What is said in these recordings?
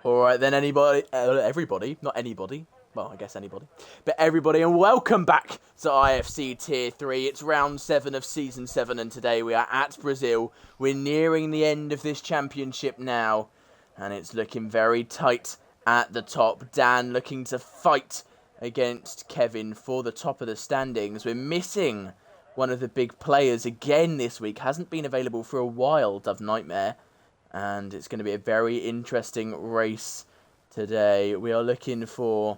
Alright then, everybody, not anybody, well, I guess anybody, but everybody, and welcome back to IFC Tier 3. It's round 7 of Season 7, and today we are at Brazil. We're nearing the end of this championship now, and it's looking very tight at the top. Dan looking to fight against Kevin for the top of the standings. We're missing one of the big players again this week. Hasn't been available for a while, Dove Nightmare. And it's going to be a very interesting race today. We are looking for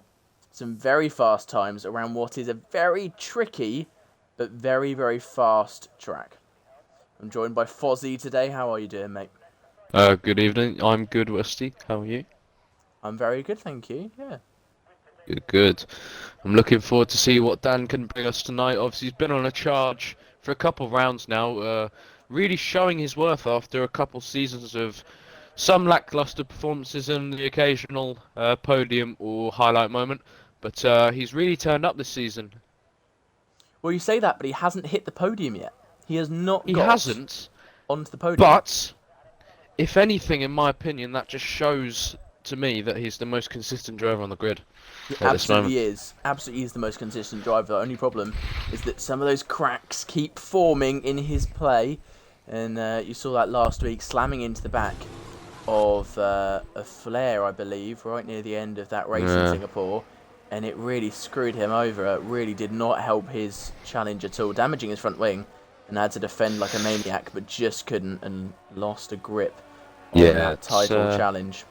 some very fast times around what is a very tricky but very, very fast track. I'm joined by Fozzie today. How are you doing, mate? Good evening. I'm good, Westy. How are you? I'm very good, thank you. Yeah. Good, good. I'm looking forward to see what Dan can bring us tonight. Obviously, he's been on a charge for a couple of rounds now, really showing his worth after a couple seasons of some lackluster performances and the occasional podium or highlight moment. But he's really turned up this season. Well, you say that, but he hasn't hit the podium yet. He has not He got hasn't, onto the podium. but if anything, in my opinion, that just shows to me that he's the most consistent driver on the grid. He At this moment. absolutely is. Absolutely is the most consistent driver. The only problem is that some of those cracks keep forming in his play. And you saw that last week, slamming into the back of a flare, I believe, right near the end of that race in Singapore. And it really screwed him over. It really did not help his challenge at all. Damaging his front wing and had to defend like a maniac, but just couldn't and lost a grip on that title challenge.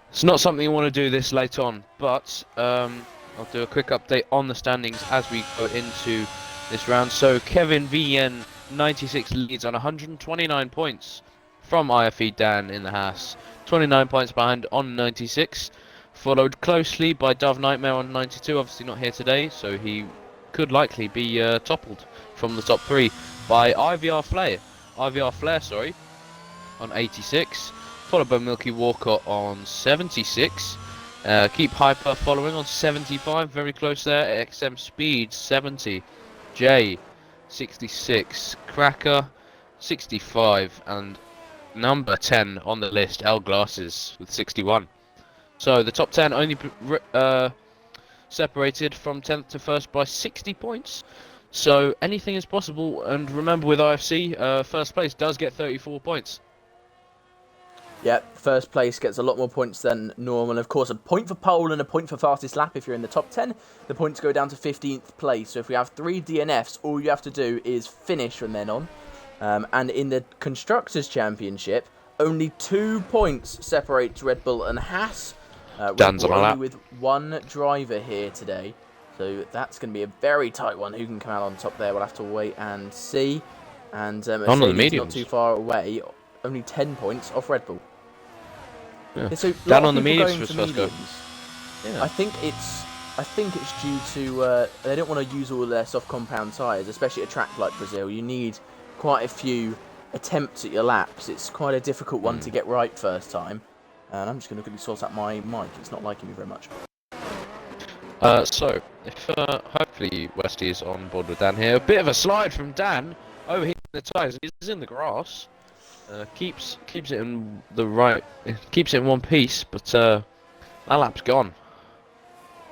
It's not something you want to do this late on, but I'll do a quick update on the standings as we go into this round. So Kevin VN 96 leads on 129 points from IFE Dan in the Haas, 29 points behind on 96, followed closely by Dove Nightmare on 92, obviously not here today, so he could likely be toppled from the top 3 by IVR Flare, sorry, on 86. Followed by Milky Walker on 76. Keep Hyper following on 75, very close there. XM Speed 70. J 66. Cracker 65. And number 10 on the list, L Glasses with 61. So the top 10 only separated from 10th to 1st by 60 points. So anything is possible. And remember with IFC, first place does get 34 points. Yeah, first place gets a lot more points than normal. Of course, a point for pole and a point for fastest lap if you're in the top 10. The points go down to 15th place. So if we have 3 DNFs, all you have to do is finish from then on. And in the Constructors' Championship, only 2 points separate Red Bull and Haas. Dan's on a lap. Only with one driver here today. So that's going to be a very tight one. Who can come out on top there? We'll have to wait and see. And Mercedes not too far away. Only 10 points off Red Bull. Yeah. So Down on the mediums for his first go. Yeah. I think it's due to they don't want to use all their soft compound tyres, especially at a track like Brazil. You need quite a few attempts at your laps. It's quite a difficult one to get right first time. And I'm just going to quickly sort out my mic. It's not liking me very much. So if hopefully Westy is on board with Dan here. A bit of a slide from Dan over here in the tyres. He's in the grass. Keeps it in the right, keeps it in one piece, but that lap's gone.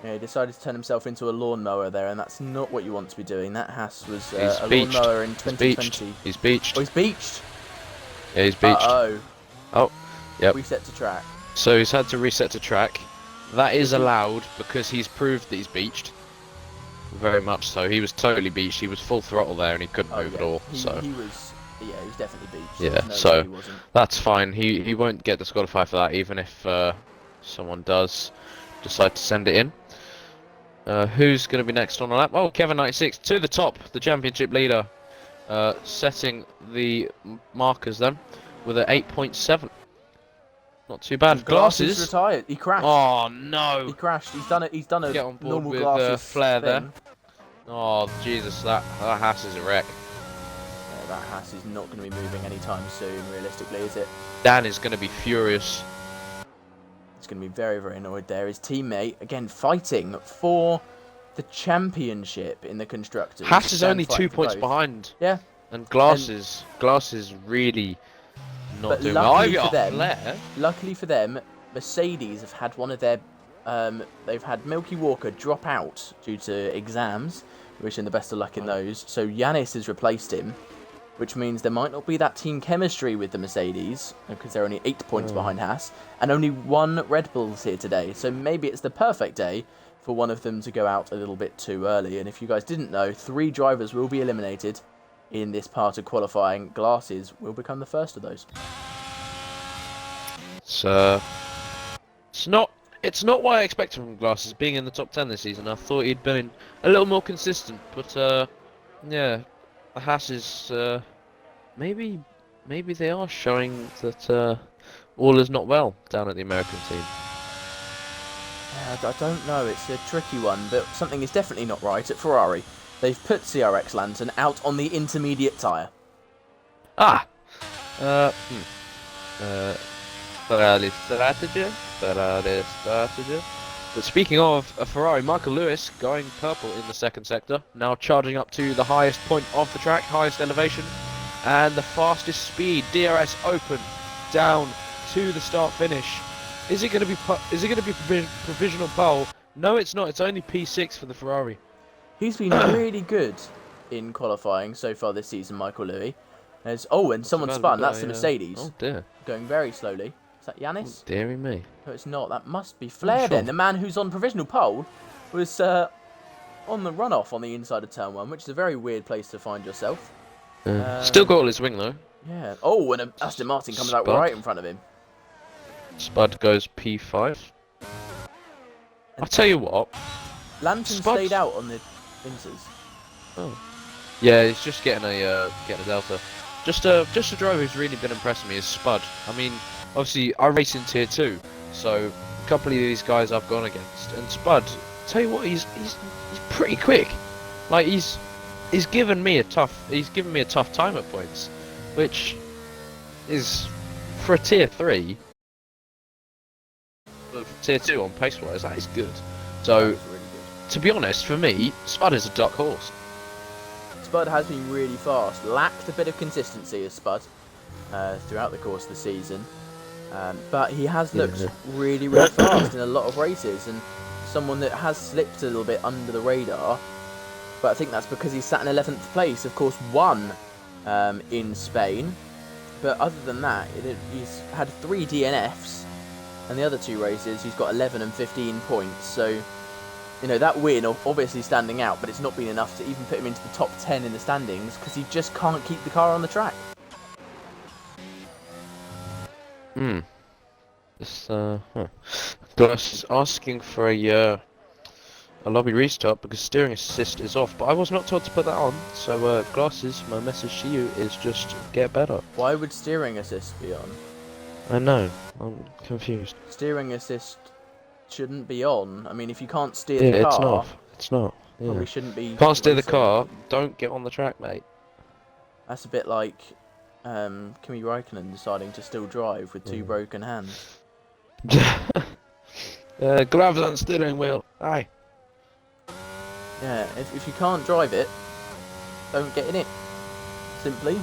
Yeah, he decided to turn himself into a lawnmower there, and that's not what you want to be doing. That Haas was a lawnmower in 2020. He's beached. Oh, he's beached. Yeah, he's beached. Oh, yep. Reset to track. So he's had to reset to track. That is allowed because he's proved that he's beached. Very much so. He was totally beached. He was full throttle there, and he couldn't move at all. He was. Yeah, he was definitely beached. Yeah, so that's fine. He won't get disqualified for that, even if someone does decide to send it in. Who's going to be next on the lap? Oh, Kevin 96 to the top, the championship leader, setting the markers then with an 8.7. Not too bad. Glasses retired. He crashed. Oh no! He crashed. He's done it. He's done a Get on board normal with glasses flare thing. there. Oh Jesus, that Haas is a wreck. That Haas is not going to be moving anytime soon, realistically, is it? Dan is going to be furious. He's going to be very, very annoyed there. His teammate, again, fighting for the championship in the Constructors. Haas is only 2 points behind. Yeah. And Glasses really not doing well. Luckily for them, Mercedes have had one of their... they've had Milky Walker drop out due to exams. Wish him the best of luck in those. So Yanis has replaced him, which means there might not be that team chemistry with the Mercedes, because they're only 8 points behind Haas, and only one Red Bull's here today. So maybe it's the perfect day for one of them to go out a little bit too early. And if you guys didn't know, 3 drivers will be eliminated in this part of qualifying. Glasses will become the first of those. It's not what I expected from Glasses being in the top 10 this season. I thought he'd been a little more consistent, but yeah, the Haas is maybe they are showing that all is not well down at the American team. I don't know, it's a tricky one, but something is definitely not right at Ferrari. They've put CRX Lantern out on the intermediate tyre. Ferrari strategy. But speaking of a Ferrari, Michael Lewis going purple in the second sector, now charging up to the highest point of the track, highest elevation, and the fastest speed. DRS open down to the start finish. Is it going to be provisional pole? No, it's not. It's only P6 for the Ferrari. He's been really good in qualifying so far this season, Michael Lewis. And someone spun. That's the Mercedes. Oh dear. Going very slowly. Is that Yanis? Oh, dearie me. No, it's not. That must be Flair then. The man who's on provisional pole was on the runoff on the inside of turn 1, which is a very weird place to find yourself. Still got all his wing though. Yeah. Oh, and Aston Martin comes out right in front of him. Spud goes P5. I'll tell you what. Lantern stayed out on the Inters. Oh. Yeah, he's just getting a Delta. Just a driver who's really been impressing me is Spud. I mean, obviously I race in tier 2, so a couple of these guys I've gone against, and Spud, tell you what, he's pretty quick. Like he's given me a tough time at points, which is for a tier 3. Tier 2 on pace wise, that is good. So, really good. To be honest, for me, Spud is a dark horse. Spud has been really fast, lacked a bit of consistency as Spud throughout the course of the season, but he has looked really fast in a lot of races, and someone that has slipped a little bit under the radar, but I think that's because he's sat in 11th place, of course won in Spain, but other than that, he's had 3 DNFs. And the other 2 races, he's got 11 and 15 points. So, you know, that win obviously standing out, but it's not been enough to even put him into the top 10 in the standings because he just can't keep the car on the track. Glass is asking for a lobby restart because steering assist is off, but I was not told to put that on. So, Glasses, my message to you is just get better. Why would steering assist be on? I know, I'm confused. Steering assist shouldn't be on. I mean, if you can't steer the car... It's not. Yeah. Probably shouldn't be... Can't steer the car, don't get on the track, mate. That's a bit like Kimi Räikkönen deciding to still drive with 2 broken hands. Gloves on steering wheel, aye. Yeah, if you can't drive it, don't get in it. Simply.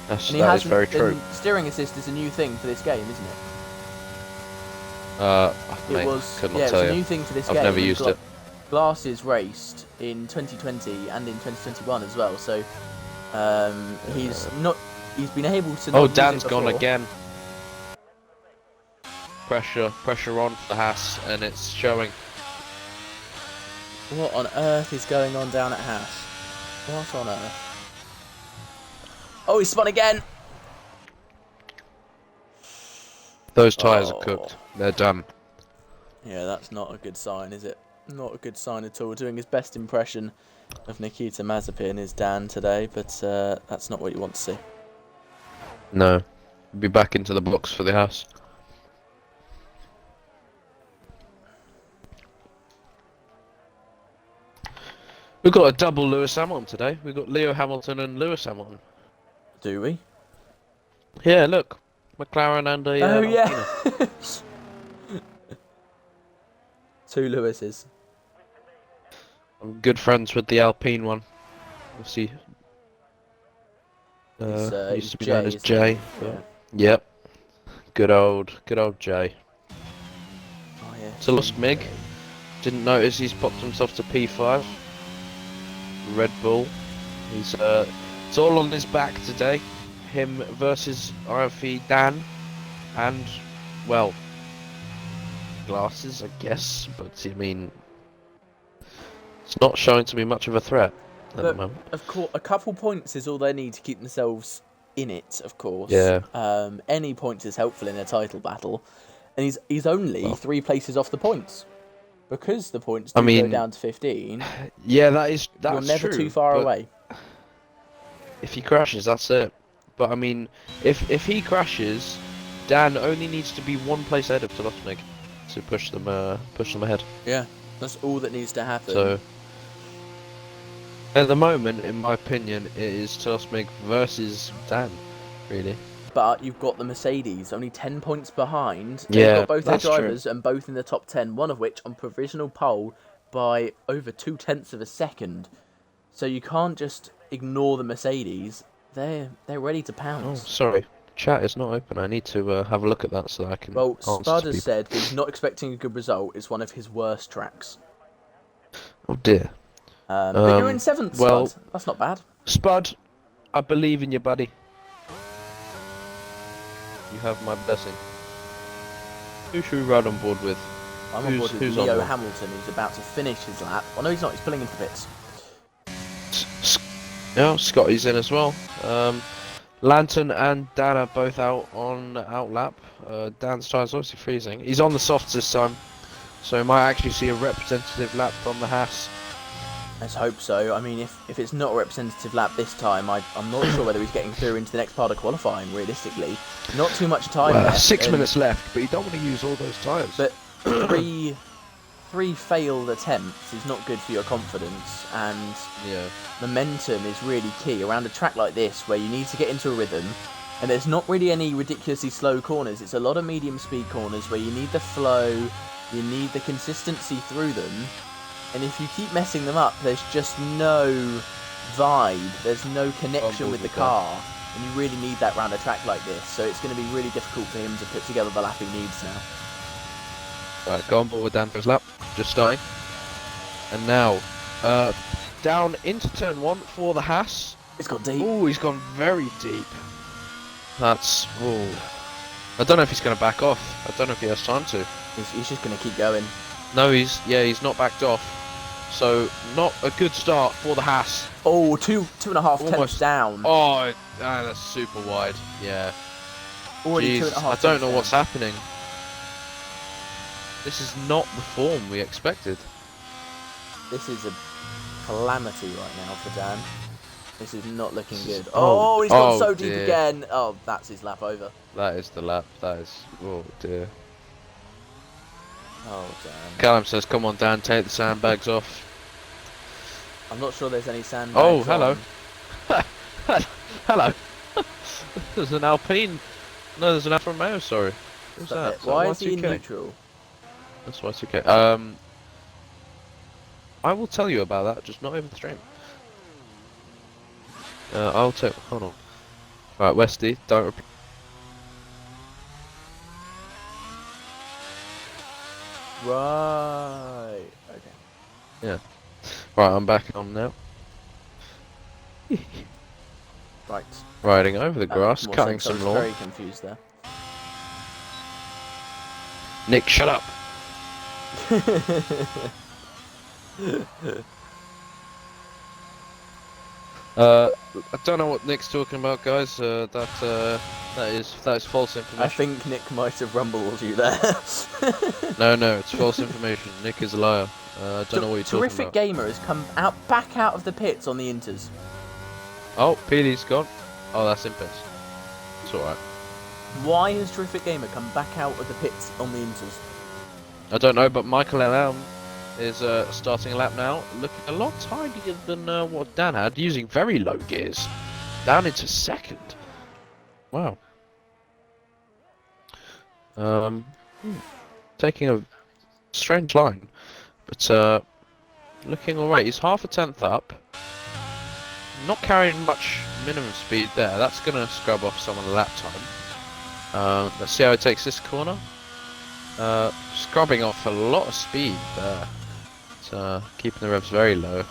That is very true. Steering assist is a new thing for this game, isn't it? Mate, it's a new thing for this game. I've never used it. Glasses raced in 2020 and in 2021 as well, so he's been able to. Oh, Dan's gone again. Pressure on for the Haas, and it's showing. What on earth is going on down at Haas? What on earth? Oh, he spun again! Those tyres are cooked. They're done. Yeah, that's not a good sign, is it? Not a good sign at all. Doing his best impression of Nikita Mazepin is Dan today, but that's not what you want to see. No. Be back into the box for the Haas. We've got a double Lewis Hamilton today. We've got Leo Hamilton and Lewis Hamilton. Do we? Yeah, look. McLaren and a... oh, yeah. 2 Lewises. I'm good friends with the Alpine one. We'll see. Used to be known as Jay. Yeah. Yep. Good old Jay. to Lost Mig. Didn't notice he's popped himself to P5. Red Bull. He's it's all on his back today. Him versus IFC Dan, and well, glasses, I guess. But I mean, it's not showing to be much of a threat at the moment. Of course, a couple points is all they need to keep themselves in it. Of course. Yeah. Any points is helpful in a title battle, and he's only 3 places off the points. Because the points do go down to 15. Yeah, that's you're never true, too far away. If he crashes, that's it. But I mean, if he crashes, Dan only needs to be 1 place ahead of Telosmig to push them ahead. Yeah, that's all that needs to happen. So at the moment, in my opinion, it is Telosmig versus Dan, really. But you've got the Mercedes, only 10 points behind. Yeah, They've got both their that's true. drivers and both in the top 10, one of which on provisional pole by over 0.2 of a second. So you can't just ignore the Mercedes. They're ready to Oh, pounce. sorry. Chat is not open. I need to have a look at that so that I can. Well, answer Spud to has people. said that he's not expecting a good result. It's one of his worst tracks. Oh dear. But you're in 7th, well, Spud. That's not bad. Spud, I believe in you, buddy. You have my blessing. Who should we ride on board with? I'm on board with who's on Leo board? Hamilton, who's about to finish his lap. Oh no, he's not. He's pulling into the pits. Yeah, Scotty's in as well. Lantern and Dan are both out on outlap. Dan's tyre's obviously freezing. He's on the softs this time, so we might actually see a representative lap from the Haas. Let's hope so. I mean, if it's not a representative lap this time, I'm not sure whether he's getting through into the next part of qualifying, realistically. Not too much time left. 6 minutes left, but you don't want to use all those tyres. But three failed attempts is not good for your confidence, and yeah. momentum is really key around a track like this where you need to get into a rhythm, and there's not really any ridiculously slow corners. It's a lot of medium speed corners where you need the flow, you need the consistency through them. And if you keep messing them up, there's just no vibe, there's no connection with the car, and you really need that round a track like this. So it's going to be really difficult for him to put together the lap he needs now. Right, go on board with Dan for his lap, just starting. And now, down into turn 1 for the Haas. It's got deep. Oh, he's gone very deep. That's, I don't know if he's going to back off. I don't know if he has time to. He's just going to keep going. No, he's not backed off. So, not a good start for the Haas. Oh, 2.5 tenths down. Oh, that's super wide. Yeah. Already Jeez, 2.5 I don't tenths know down. what's happening. This is not the form we expected. This is a calamity right now for Dan. This is not looking good. Oh, Oh, he's gone oh so deep dear. again. Oh, that's his lap over. That is the lap. That is. Oh dear. Oh, Dan. Callum says, "Come on, Dan, take the sandbags off." I'm not sure there's any sand. Oh, hello. Hello. There's an Alpine. No, there's an Alfa Romeo. Sorry. Who's that? Why is he in Y2K? neutral? That's Y2K. I will tell you about that, just not over the stream. I'll take. Hold on. Right, Westy, don't. Right. Okay. Yeah. Right, I'm back on now. Right. Riding over the That grass, makes more cutting sense. I some was lawn. very confused there. Nick, shut up. I don't know what Nick's talking about, guys. That is false information. I think Nick might have rumbled you there. No, it's false information. Nick is a liar. I don't know what you're talking Terrific about. Gamer has come back out of the pits on the Inters. Oh, Peely's gone. Oh, that's in pits. It's alright. Why has Terrific Gamer come back out of the pits on the Inters? I don't know, but Michael Elm is starting a lap now, looking a lot tidier than what Dan had, using very low gears. Down into second. Wow. Taking a strange line, but looking alright. He's half a tenth up. Not carrying much minimum speed there. That's going to scrub off someone a lap time. Let's see how he takes this corner. Scrubbing off a lot of speed there. Keeping the revs very low.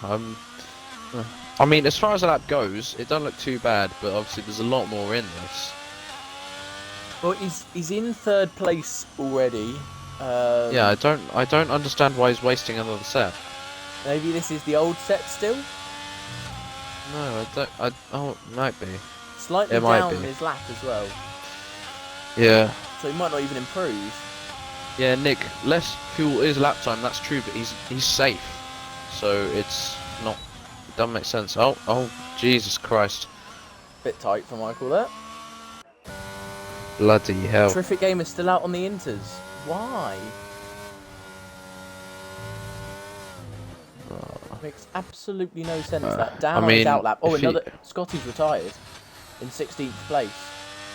I mean, as far as the lap goes, it doesn't look too bad, but obviously there's a lot more in this. Well, he's in third place already. Yeah, I don't understand why he's wasting another set. Maybe this is the old set still. No, I don't. Oh, it might be. Slightly It might down be. on his lap as well, Yeah. so he might not even improve. Yeah, Nick. Less fuel is lap time. That's true, but he's safe, so it's not. It doesn't make sense. Oh, Jesus Christ! Bit tight for Michael there. Bloody hell! Terrific Game is still out on the Inters. Why? Makes absolutely no sense that Dan on his outlap. Oh, another Scotty's retired in 16th place.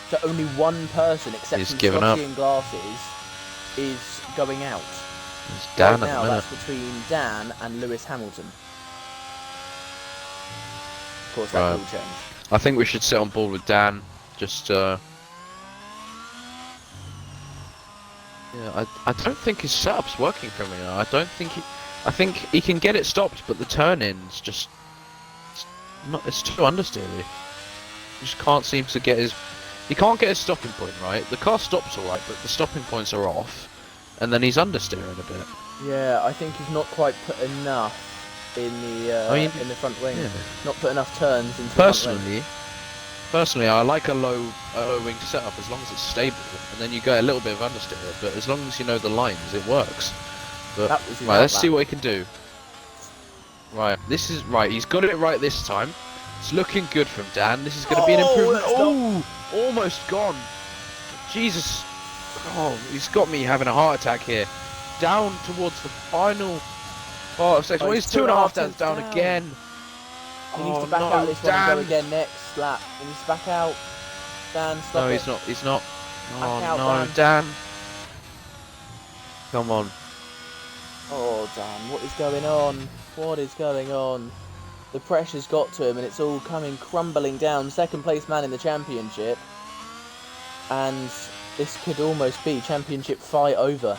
So only one person except He's from given Scotty up. and Glasses is going out. It's Dan Right at now, the minute. that's between Dan and Lewis Hamilton. Of course, that Right. will change. I think we should sit on board with Dan. Just yeah, I don't think his setup's working for me. I don't think I think he can get it stopped, but the turn-ins just it's too understeery. He just can't seem to get his. He can't get his stopping point right. The car stops alright, but the stopping points are off, and then he's understeering a bit. Yeah, I think he's not quite put enough in the in the front wing. Yeah. Not put enough turns into the front wing. Personally, I like a low wing setup as long as it's stable, and then you get a little bit of understeer. But as long as you know the lines, it works. But That was his right, let's outlap. see what he can do. Right, this is right. He's got it right this time. It's looking good from Dan. This is going to be an improvement. that's Oh, almost gone. Jesus. Oh, he's got me having a heart attack here. Down towards the final part of section. Oh, Oh, he's he's 2.5 2.5 tenths down down. again. He needs Oh, to back no, out this one and Dan. go again next lap. He needs to back out. Dan, stop No, it. he's not. He's not. Oh Back out, no, Dan. Come on. Oh, Dan, what is going on? What is going on? The pressure's got to him and it's all coming crumbling down. Second place man in the championship. And this could almost be championship fight over.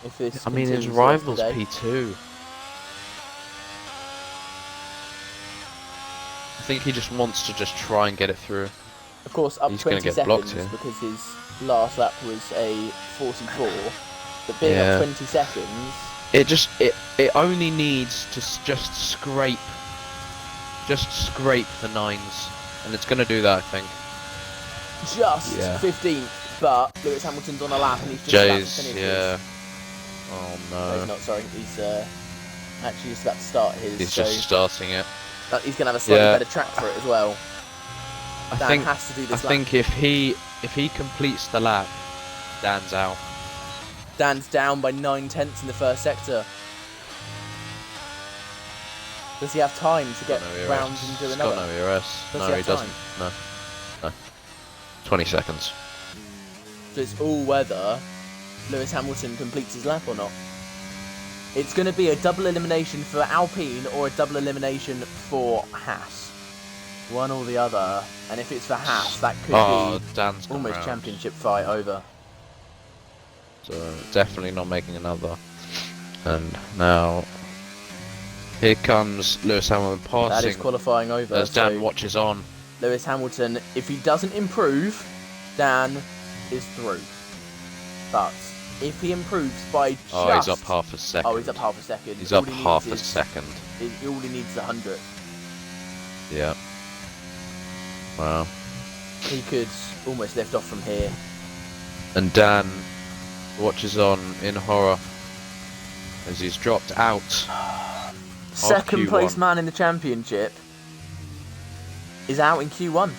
If this I mean, his continues rival's yesterday. P2. I think he just wants to just try and get it through. Of course, up He's gonna 20 get blocked seconds here. because his last lap was a 44. But being Yeah. up 20 seconds... It only needs to just scrape the nines, and it's gonna do that, I think. Just Yeah. 15th, but Lewis Hamilton's on a lap and he's just about to Jays, finish yeah. his. Oh No, he's no. not, sorry. He's actually just about to start his. He's so just starting it. he's going to have a slightly Yeah. better track for it as well. I Dan think has to do I this lap. think if he completes the lap, Dan's out. Dan's down by 9/10 in the first sector. Does he have time to get Got no round ERS. and do He's another? got no ERS. Does No, he he have doesn't. No. 20 seconds. So it's all whether Lewis Hamilton completes his lap or not. It's going to be a double elimination for Alpine or a double elimination for Haas. One or the other. And if it's for Haas, that could Oh, be Dan's gone almost round. championship fight over. So definitely not making another. And now here comes Lewis Hamilton That is passing qualifying over. as Dan so watches on. Lewis Hamilton, if he doesn't improve, Dan is through. But if he improves by just... Oh, he's up half a second. Oh, he's up half a second. He's All up he needs half a is- second. All he needs is 100. Yeah. Wow. He could almost lift off from here. And Dan watches on in horror as he's dropped out. Second place Q1. man in the championship is out in Q1.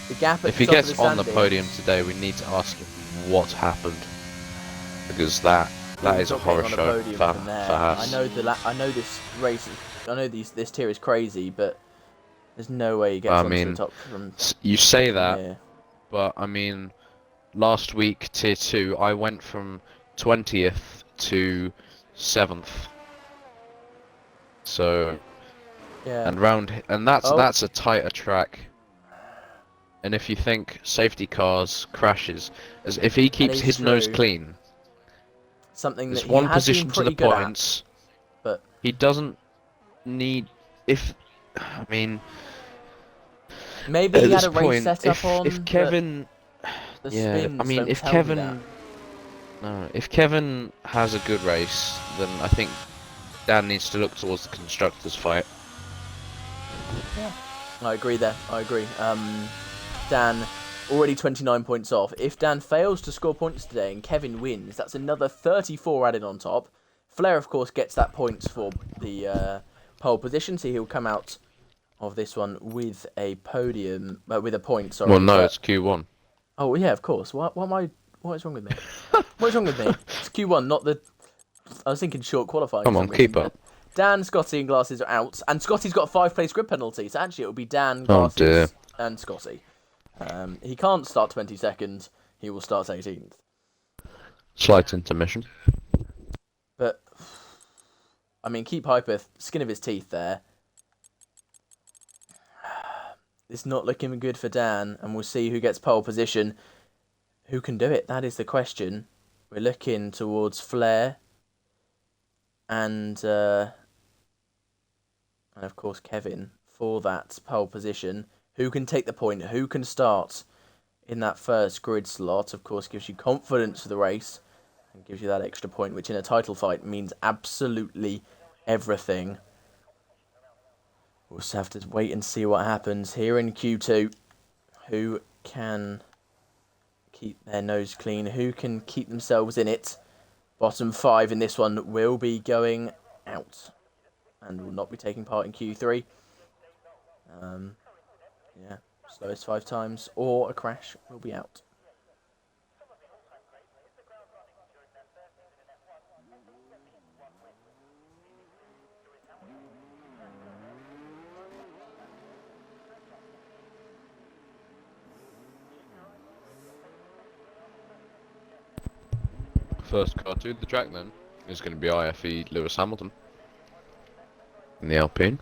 The gap at If the he top gets of the on the standings- podium today, we need to ask him what happened, because that He's is a not horror getting on show podium for from there. Haas. I know this race. I know this tier is crazy, but there's no way he gets I onto mean, the top from You say that, here. but I mean, last week tier 2, I went from 20th to 7th. So Yeah. and that's Oh. that's a tighter track. And if you think safety cars, crashes, as if he That keeps is his nose true. clean, Something that there's he one has been position to the pretty good at, points. but He doesn't need. If I mean, maybe at he had this a race point, set up if on, but Kevin, the yeah, I spins mean, don't if tell me that. Kevin, no, if Kevin has a good race, then I think Dan needs to look towards the constructors' fight. Yeah, I agree there. I agree. Dan already 29 points off. If Dan fails to score points today and Kevin wins, that's another 34 added on top. Flair, of course, gets that points for the pole position, so he'll come out of this one with a podium, with a point. Well, Sorry, no, but it's Q1. oh yeah, of course. What am I? What is wrong with me? What is wrong with me? It's Q1, not the. I was thinking short qualifying Come for on, some reason. keep up. But Dan, Scotty, and Glasses are out, and Scotty's got a 5-place grid penalty. So actually, it'll be Dan, Oh dear. Glasses, and Scotty. He can't start 22nd. He will start 18th. Slight intermission. But I mean, keep Hyper skin of his teeth there. It's not looking good for Dan, and we'll see who gets pole position. Who can do it? That is the question. We're looking towards Flair and of course Kevin for that pole position. Who can take the point? Who can start in that first grid slot? Of course, gives you confidence for the race and gives you that extra point, which in a title fight means absolutely everything. We'll just have to wait and see what happens here in Q2. Who can keep their nose clean? Who can keep themselves in it? Bottom 5 in this one will be going out and will not be taking part in Q3. Yeah, slowest 5 times or a crash will be out. First car to the track then is going to be IFE Lewis Hamilton in the Alpine.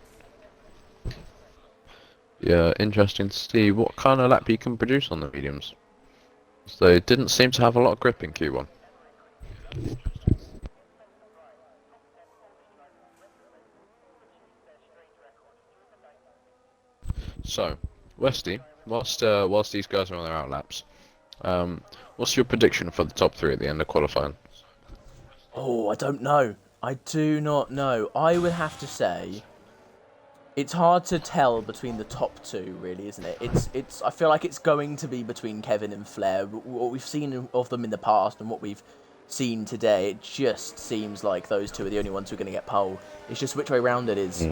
Yeah, interesting to see what kind of lap he can produce on the mediums. So they didn't seem to have a lot of grip in Q1. So, Westy, whilst these guys are on their outlaps, what's your prediction for the top 3 at the end of qualifying? Oh, I don't know. I do not know. I would have to say it's hard to tell between the top 2, really, isn't it? It's. I feel like it's going to be between Kevin and Flair. What we've seen of them in the past and what we've seen today, it just seems like those 2 are the only ones who are going to get pole. It's just which way round it is.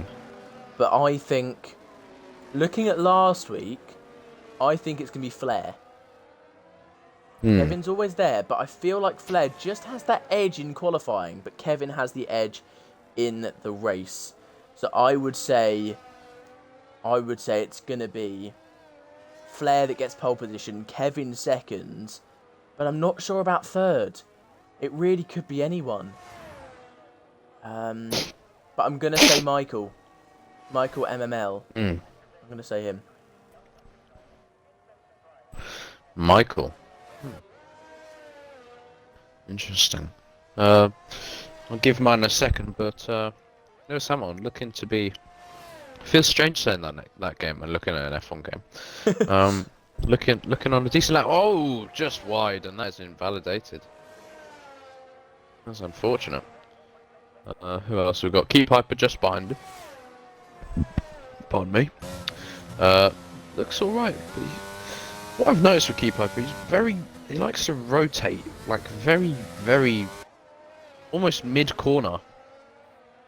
But I think, looking at last week, I think it's going to be Flair. Kevin's always there, but I feel like Flair just has that edge in qualifying, but Kevin has the edge in the race. So I would say it's going to be Flair that gets pole position, Kevin second, but I'm not sure about third. It really could be anyone. But I'm going to say Michael. Michael MML. I'm going to say him. Michael. Interesting. I'll give mine a second, but Lewis Hamilton looking to be. Feels strange saying that game and looking at an F1 game. Looking on a decent lap. Oh, just wide, and that is invalidated. That's unfortunate. Who else we've got? Key Piper just behind him. Pardon me. Looks all right. But what I've noticed with Key Piper, he likes to rotate like very almost mid corner,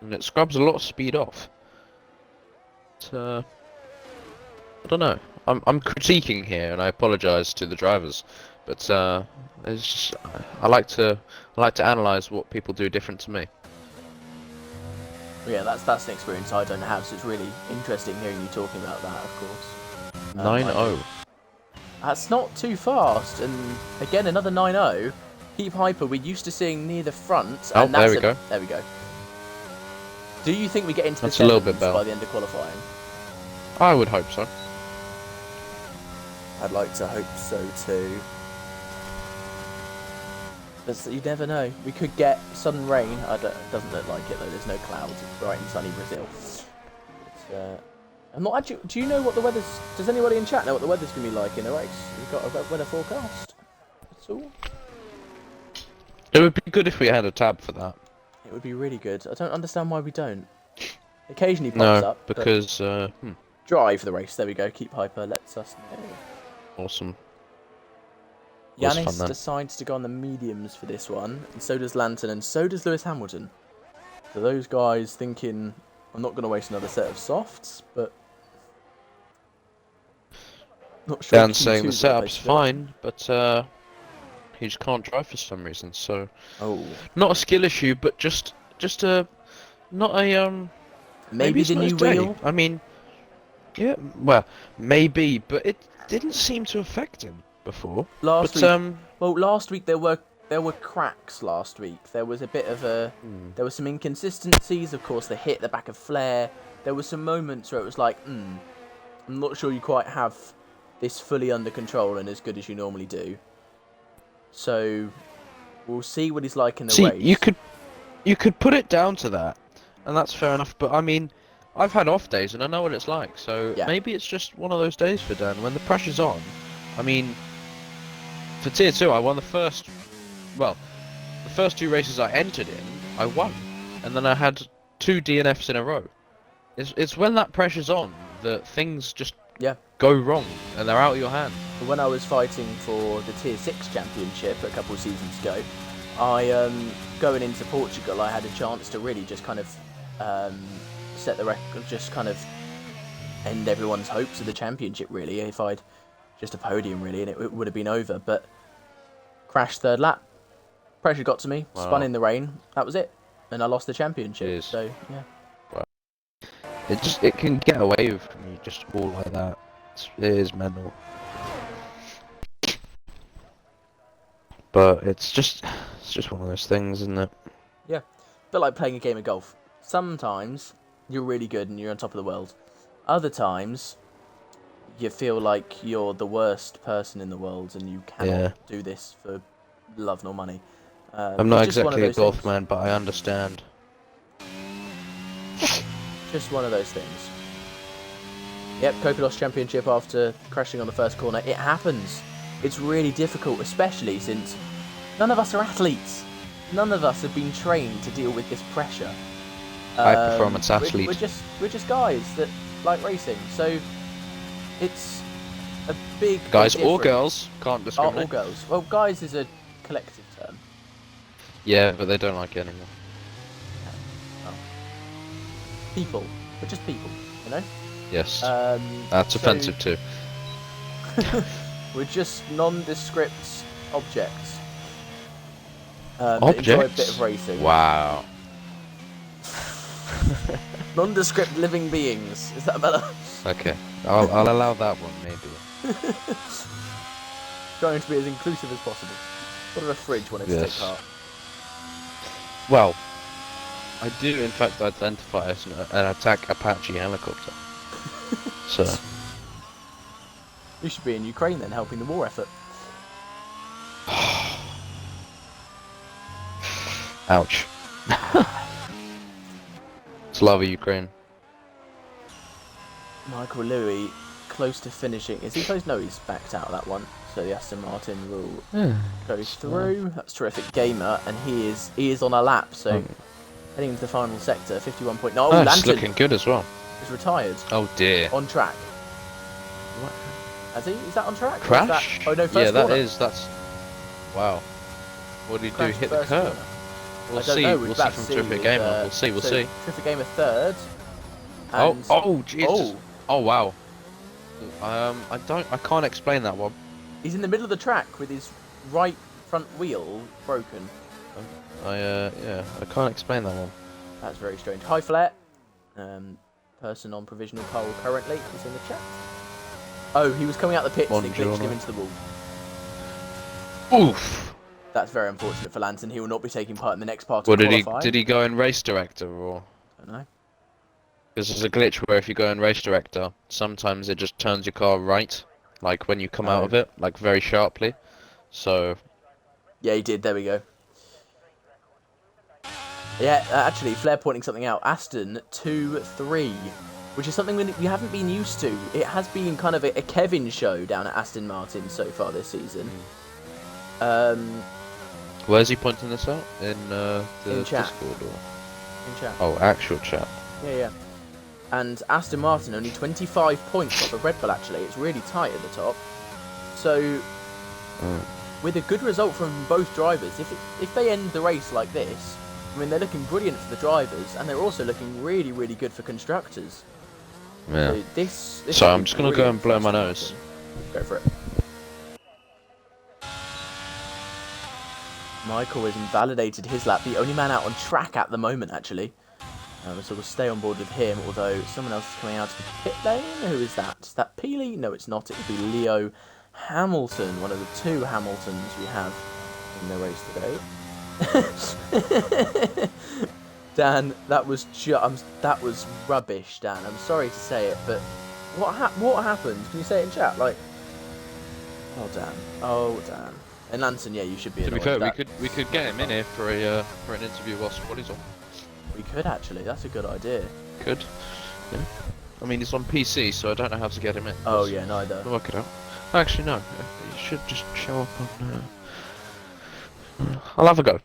and it scrubs a lot of speed off. But, I don't know. I'm critiquing here, and I apologise to the drivers, but it's just, I like to analyse what people do different to me. Yeah, that's an experience I don't have, so it's really interesting hearing you talking about that, of course. 9-0. That's not too fast, and again, another 9-0. Keep Hyper, we're used to seeing near the front. Oh, and that's there we go. There we go. Do you think we get into That's the a little bit sevens better. by the end of qualifying? I would hope so. I'd like to hope so too. But you never know. We could get sudden rain. It doesn't look like it though. There's no clouds. It's bright and sunny Brazil. I'm not actually. Do you know what the weather's? Does anybody in chat know what the weather's gonna be like in the race? We've got a weather forecast. That's all. It would be good if we had a tab for that. It would be really good. I don't understand why we don't. Occasionally pops up. Because drive the race. There we go. Keep hyper. Lets us know. Awesome. Yanis decides to go on the mediums for this one, and so does Lantern, and so does Lewis Hamilton. So those guys thinking, I'm not going to waste another set of softs, but not sure. Dan's saying the setup's fine, but he just can't drive for some reason. So not a skill issue, but just a not a maybe the new wheel. I mean, yeah, well, maybe, but it didn't seem to affect him before. Last week there were cracks. Last week there was a bit of a there were some inconsistencies. Of course, they hit the back of flare. There were some moments where it was like, I'm not sure you quite have this fully under control and as good as you normally do. So we'll see what he's like in the race. You could put it down to that, and that's fair enough. But I mean, I've had off days and I know what it's like. So maybe it's just one of those days for Dan when the pressure's on. I mean, for Tier 2, I won the first 2 races I entered in, I won. And then I had 2 DNFs in a row. It's when that pressure's on that things just go wrong and they're out of your hand. When I was fighting for the Tier 6 championship a couple of seasons ago, going into Portugal, I had a chance to really just kind of set the record, just kind of end everyone's hopes of the championship, really, if I'd just a podium, really, and it would have been over, but crashed third lap. Pressure got to me, spun in the rain, that was it, and I lost the championship. So, yeah. Wow. It can get away with me just all like that. It is mental. But it's just one of those things, isn't it? Yeah, a bit like playing a game of golf. Sometimes you're really good and you're on top of the world. Other times you feel like you're the worst person in the world and you cannot do this for love nor money. I'm not exactly a golf man, but I understand. Just one of those things. Yep, Coco lost championship after crashing on the first corner. It happens. It's really difficult, especially since none of us are athletes. None of us have been trained to deal with this pressure. High performance athletes. We're just guys that like racing, so it's a big guys or girls, can't discriminate. All girls. Well, guys is a collective term. Yeah, but they don't like it anymore. Oh. People. We're just people, you know? Yes. That's offensive too. We're just nondescript objects. Objects? Enjoy a bit of racing. Wow. Nondescript living beings. Is that better? Okay. I'll allow that one, maybe. Trying to be as inclusive as possible. What of a fridge when it's take part? Well, I do in fact identify as an attack Apache helicopter. So you should be in Ukraine then, helping the war effort. Ouch. Slava Ukraine. Michael Louis close to finishing. Is he close? No, he's backed out of that one. So the Aston Martin will go through. That's terrific gamer, and he is on a lap. So heading into the final sector, 51.9. Oh, that's looking good as well. He's retired. Oh dear. On track. What? Has he? Is that on track? Crash? Oh no, first corner. That's. Wow. What did he do? Hit the curb? Corner. We'll see. We'll see from Terrific Gamer. We'll see. We'll see. Terrific Gamer third. Oh, Jesus. Oh, wow. I can't explain that one. He's in the middle of the track with his right front wheel broken. I can't explain that one. That's very strange. Hi, Flair. Person on provisional pole currently is in the chat. Oh, he was coming out the pits and it glitched him into the wall. Oof. That's very unfortunate for Lanton. He will not be taking part in the next part of qualifying. Did he go in race director or? I don't know. Because there's a glitch where if you go in race director, sometimes it just turns your car right like when you come out of it, like very sharply. So yeah, he did. There we go. Yeah, actually, Flair pointing something out. Aston 2-3, which is something we haven't been used to. It has been kind of a Kevin show down at Aston Martin so far this season. where's he pointing this out? In the in chat. Discord or? In chat. Oh, actual chat. Yeah. And Aston Martin only 25 points off of Red Bull. Actually, it's really tight at the top. So, with a good result from both drivers, if they end the race like this, I mean, they're looking brilliant for the drivers, and they're also looking really, really good for constructors. Yeah. So this So I'm just gonna go and blow my nose. Go for it. Michael has invalidated his lap, the only man out on track at the moment, actually. So we'll stay on board with him, although someone else is coming out of the pit lane. Who is that? Is that Peely? No, it's not. It would be Leo Hamilton, one of the two Hamiltons we have in the race today. Dan, that was rubbish, Dan. I'm sorry to say it, but what happened? Can you say it in chat? Like, oh Dan. And Lanson, yeah, you should be. To be fair, we could get him in here for an interview while squad is on. We could actually. That's a good idea. Could. Yeah. I mean, it's on PC, so I don't know how to get him in. Oh yeah, neither. We'll work it out. Actually, no. You should just show up on. I'll have a go.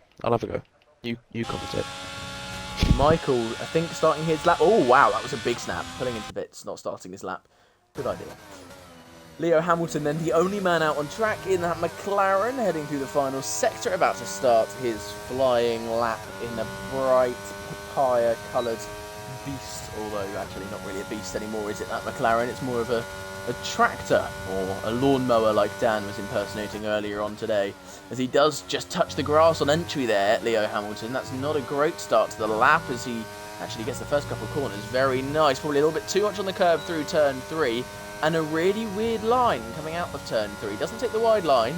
You commentate. Michael, I think, starting his lap. Oh wow, that was a big snap. Pulling into bits, not starting his lap. Good idea. Leo Hamilton then the only man out on track in that McLaren, heading through the final sector, about to start his flying lap in the bright papaya coloured beast, although actually not really a beast anymore, is it, that McLaren? It's more of a tractor, or a lawnmower like Dan was impersonating earlier on today, as he does just touch the grass on entry there, Leo Hamilton. That's not a great start to the lap, as he actually gets the first couple of corners. Very nice, probably a little bit too much on the curve through turn 3, and a really weird line coming out of turn 3. Doesn't take the wide line,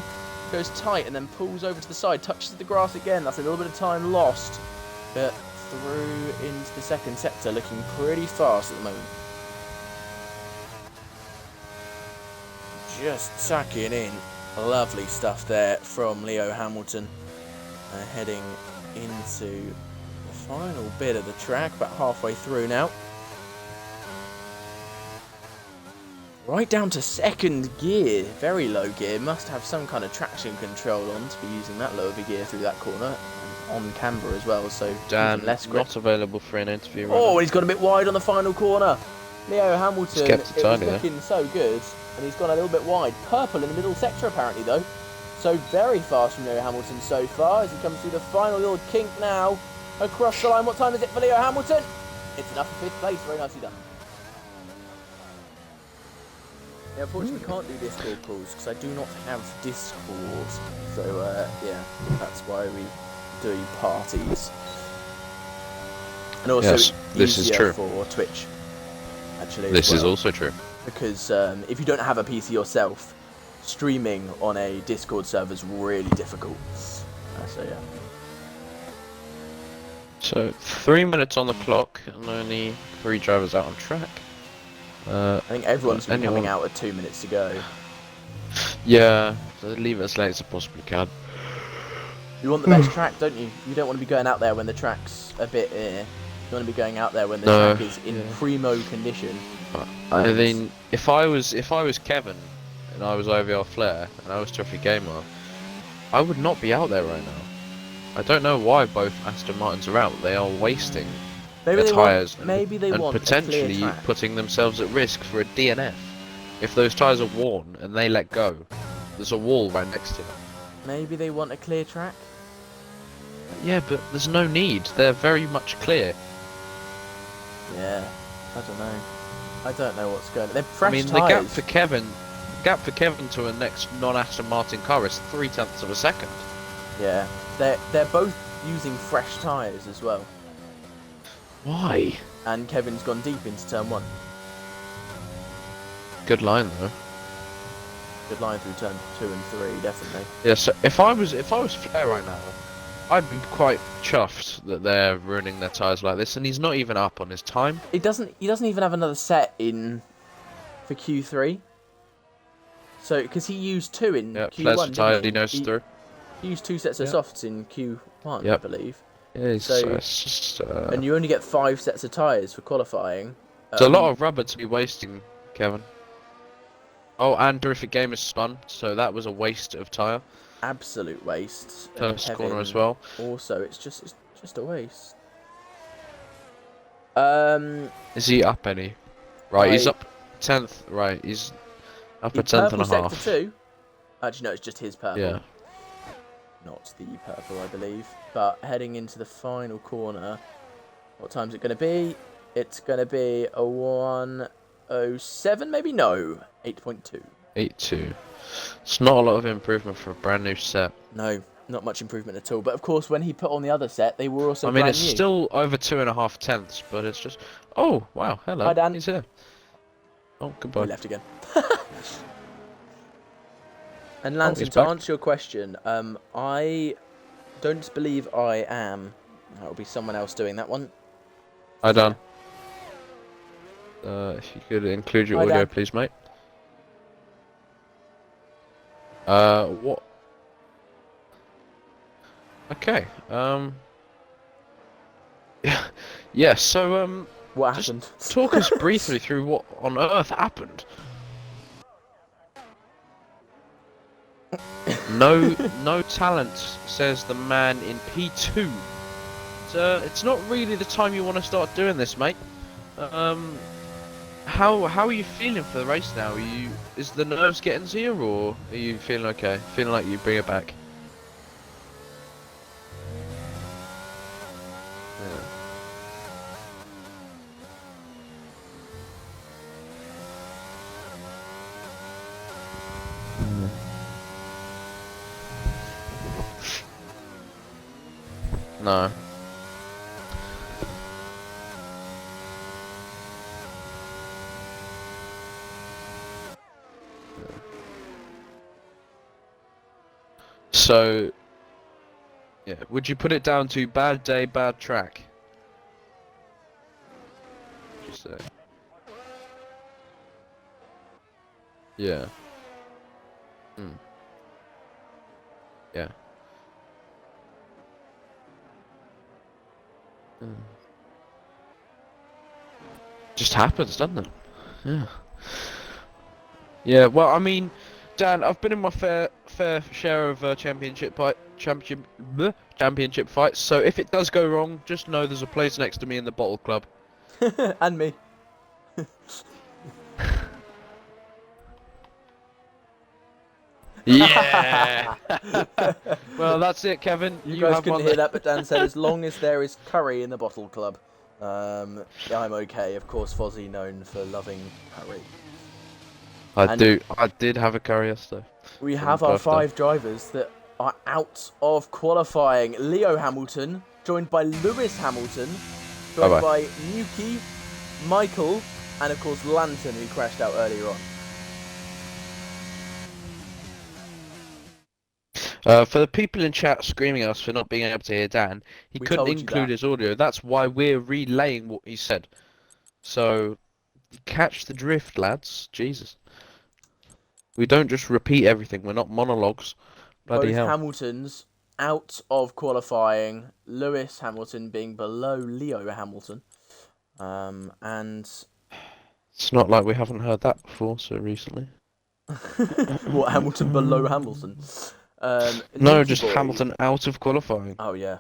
goes tight and then pulls over to the side, touches the grass again. That's a little bit of time lost, but through into the second sector, looking pretty fast at the moment. Just tucking in lovely stuff there from Leo Hamilton, heading into the final bit of the track, about halfway through now. Right down to second gear, very low gear, must have some kind of traction control on to be using that lower gear through that corner, and on camber as well, so Dan, less grip. not available for an interview right Oh, now. he's got a bit wide on the final corner. Leo Hamilton, Kept it tiny, looking so good, and he's gone a little bit wide. Purple in the middle sector apparently though, so very fast from Leo Hamilton so far, as he comes through the final little kink now, across the line. What time is it for Leo Hamilton? It's enough for 5th place, very nicely done. Yeah, unfortunately we can't do Discord calls because I do not have Discord, so yeah, that's why we do parties. And also, yes, this is true. For Twitch, actually. This is also true. Because if you don't have a PC yourself, streaming on a Discord server is really difficult. So yeah. So 3 minutes on the clock and only 3 drivers out on track. I think everyone's been coming out with 2 minutes to go. Yeah, so leave it as late as I possibly can. You want the best track, don't you? You don't want to be going out there when the track's a bit. You want to be going out there when the track is in primo condition. I mean, if I was Kevin and I was IVR Flair and I was Tuffy Gamer, I would not be out there right now. I don't know why both Aston Martins are out. They are wasting their tyres and potentially putting themselves at risk for a DNF. If those tyres are worn and they let go, there's a wall right next to them. Maybe they want a clear track? Yeah, but there's no need. They're very much clear. Yeah, I don't know. I don't know what's going on. They're fresh tyres. The gap for Kevin to a next non-Aston Martin car is 0.3 of a second. Yeah, they're both using fresh tyres as well. Why? And Kevin's gone deep into turn 1. Good line though. Good line through turn 2 and 3, definitely. Yeah, so if I was Flair right now, I'd be quite chuffed that they're ruining their tyres like this, and he's not even up on his time. He doesn't even have another set in for Q3. So, because he used 2 in Yeah, Q1, Pleasure Tide, he didn't knows he? through. He used 2 sets of Yep. softs in Q1, I Yep. believe. Yeah, So, it's just, and you only get 5 sets of tyres for qualifying. it's a lot of rubber to be wasting, Kevin. Oh, and Terrific Game is spun, so that was a waste of tyre. Absolute waste. And First Kevin, corner as well. also, it's just a waste. Is he up any? Right, he's up 10th. Right, he's up a tenth and a half. Sector 2. Actually, no, it's just his purple. Yeah. Not the purple, I believe. But heading into the final corner, what time's it going to be? It's going to be a 1:07, maybe? No, 8.2. 8-2. It's not a lot of improvement for a brand new set. No, not much improvement at all. But of course, when he put on the other set, they were also I mean, brand it's new. still over 2.5 tenths, but it's just. Oh wow! Hello. Hi, Dan. He's here. Oh, goodbye. He left again. And Lanson, he's to back. answer your question, I don't believe I am. That will be someone else doing that one. Hi, Dan. If you could include your Hi, audio, Dan. please, mate. What? Okay. Yeah. So What just happened? talk us briefly through what on earth happened. No talent, says the man in P2. It's not really the time you want to start doing this, mate. How are you feeling for the race now? Is the nerves getting to you, or are you feeling okay? Feeling like you bring it back? No. So, yeah, would you put it down to bad day, bad track? Would you say? Yeah. Yeah. Just happens, doesn't it? Yeah. Yeah. Well, I mean, Dan, I've been in my fair share of championship fights. So if it does go wrong, just know there's a place next to me in the bottle club. And me. Yeah. Well, that's it, Kevin. You guys have couldn't won hear the- that, but Dan said as long as there is curry in the bottle club, I'm okay. Of course, Fozzie known for loving curry. I did have a curry yesterday. We for have my our birthday. 5 drivers that are out of qualifying. Leo Hamilton, joined by Lewis Hamilton, joined Bye-bye. by Nuki, Michael, and of course Lantern, who crashed out earlier on. For the people in chat screaming at us for not being able to hear Dan, he We couldn't told you include that. his audio. That's why we're relaying what he said. So, catch the drift, lads. Jesus. We don't just repeat everything. We're not monologues. Bloody Both hell. Hamiltons out of qualifying. Lewis Hamilton being below Leo Hamilton. And It's not like we haven't heard that before so recently. what, Hamilton below Hamilton? No, Nuki just Boy. Hamilton out of qualifying. Oh yeah.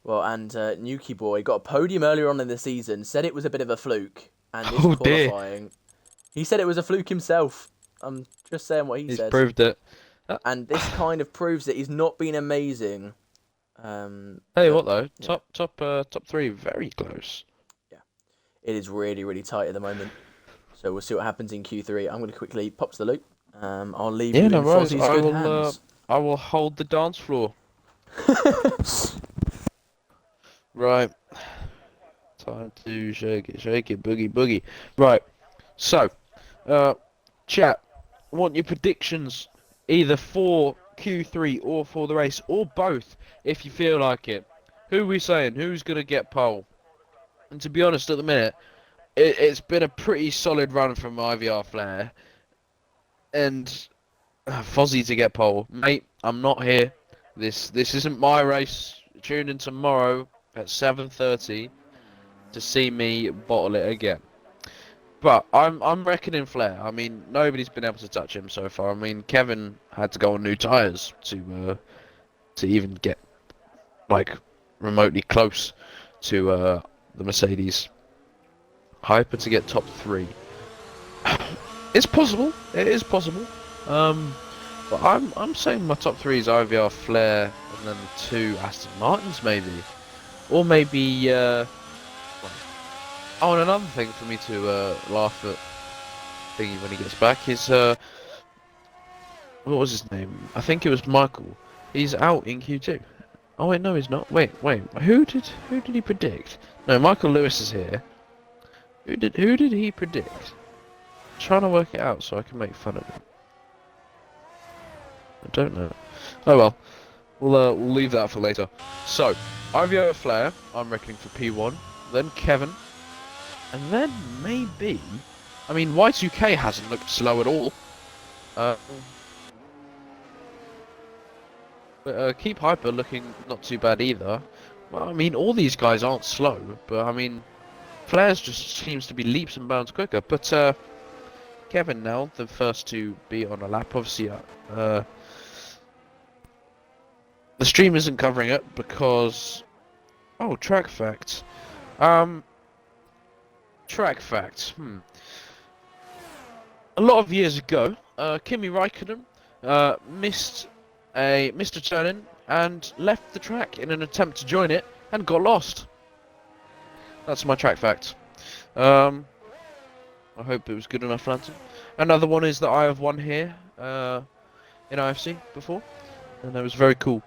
Well, and Nuki Boy got a podium earlier on in the season. Said it was a bit of a fluke, and this Oh, dear. qualifying, he said it was a fluke himself. I'm just saying what he He's said. proved it. And this kind of proves that he's not been amazing. Hey, what though? yeah. Top 3, very close. Yeah, it is really, really tight at the moment. So we'll see what happens in Q3. I'm going to quickly pop to the loop. I'll leave you in worries. Fozzie's good hands. I will hold the dance floor. Right. Time to shake it, boogie, boogie. Right. So, chat, I want your predictions either for Q3 or for the race, or both, if you feel like it. Who are we saying? Who's going to get pole? And to be honest, at the minute, it's been a pretty solid run from IVR Flair. And Fozzie to get pole. Mate, I'm not here. This isn't my race. Tune in tomorrow at 7:30 to see me bottle it again. But I'm reckoning Flair. I mean, nobody's been able to touch him so far. I mean, Kevin had to go on new tyres to even get like remotely close to the Mercedes Hyper to get top 3. It's possible. It is possible. But I'm saying my top 3 is IVR, Flair, and then 2 Aston Martins maybe, or maybe. Oh, and another thing for me to laugh at thingy when he gets back is what was his name? I think it was Michael. He's out in Q2. Oh wait, no, he's not. Wait. Who did he predict? No, Michael Lewis is here. Who did he predict? I'm trying to work it out so I can make fun of him. I don't know. Oh well, we'll leave that for later. So, IVO Flair, I'm reckoning for P1. Then Kevin, and then maybe. I mean, Y2K hasn't looked slow at all. Keep Hyper looking not too bad either. Well, I mean, all these guys aren't slow, but I mean, Flair's just seems to be leaps and bounds quicker. But Kevin now, the first to be on a lap, obviously. The stream isn't covering it because. Oh, track facts. Track facts. A lot of years ago, Kimi Raikkonen missed a turn-in and left the track in an attempt to join it and got lost. That's my track fact. I hope it was good enough, Lantern. Another one is that I have won here in IFC before, and that was very cool.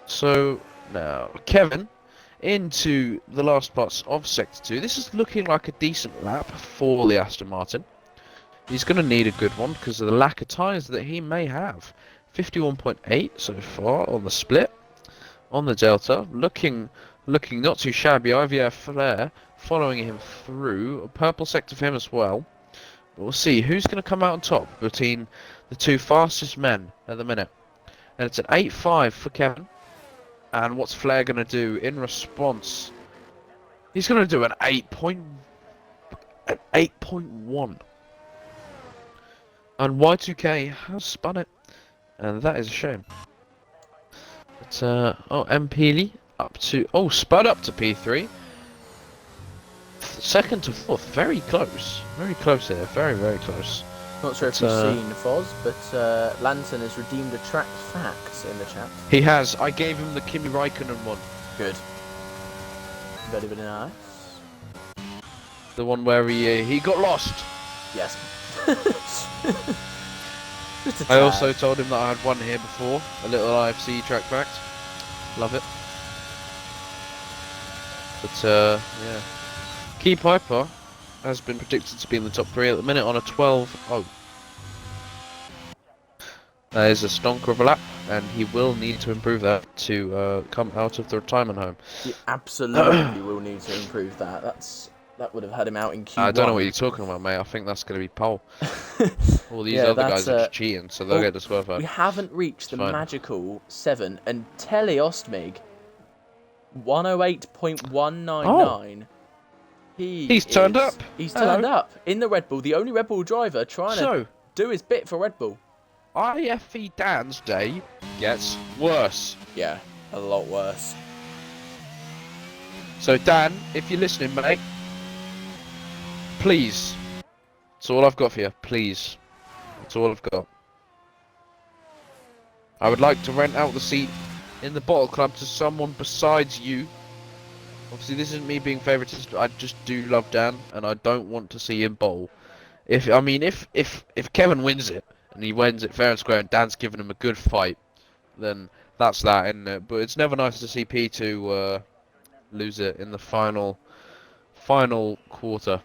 So now, Kevin, into the last parts of Sector 2. This is looking like a decent lap for the Aston Martin. He's going to need a good one because of the lack of tyres that he may have. 51.8 so far on the split. On the Delta, looking not too shabby. IVF Flair following him through. A purple sector for him as well. But we'll see who's going to come out on top between the 2 fastest men at the minute. And it's an 8.5 for Kevin. And what's Flair going to do in response? He's going to do an 8.1. And Y2K has spun it. And that is a shame. But, Mpili up to... Oh, spun up to P3. Second to 4th. Very close. Very close here. Very, very close. Not sure if you've seen Foz, but Lantern has redeemed a track fact in the chat. He has. I gave him the Kimi Raikkonen one. Good. Very, very nice. The one where he got lost. Yes. I also told him that I had won here before. A little IFC track fact. Love it. But yeah. Key Piper has been predicted to be in the top 3 at the minute on a 12.0. That is a stonker of a lap, and he will need to improve that to come out of the retirement home. He absolutely will need to improve that. That would have had him out in Q1. I don't know what you're talking about, mate. I think that's going to be pole. All these other guys are just cheating, so they'll get disqualified. We haven't reached the magical 7, and Telly Ostmig, 108.199. Oh. He's turned up. He's turned up in the Red Bull. The only Red Bull driver trying to do his bit for Red Bull. IFE Dan's day gets worse. Yeah, a lot worse. So Dan, if you're listening, mate, please. That's all I've got for you. Please. That's all I've got. I would like to rent out the seat in the bottle club to someone besides you. Obviously, this isn't me being favouritist. I just do love Dan, and I don't want to see him bowl. If Kevin wins it, and he wins it fair and square, and Dan's giving him a good fight, then that's that, isn't it? But it's never nice to see P2 lose it in the final quarter.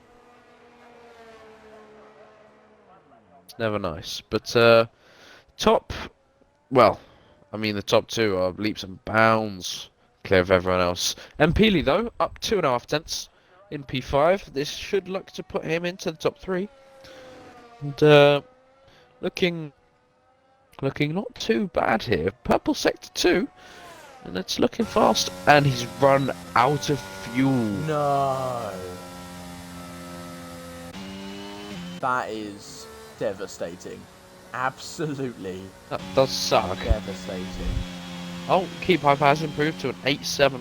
It's never nice. But the top 2 are leaps and bounds clear of everyone else. Mpili, though, up 2.5 tenths in P5. This should look to put him into the top 3. And looking not too bad here. Purple sector 2, and it's looking fast. And he's run out of fuel. No. That is devastating. Absolutely That does suck. devastating. Oh, Keep Hyper has improved to an 8-7.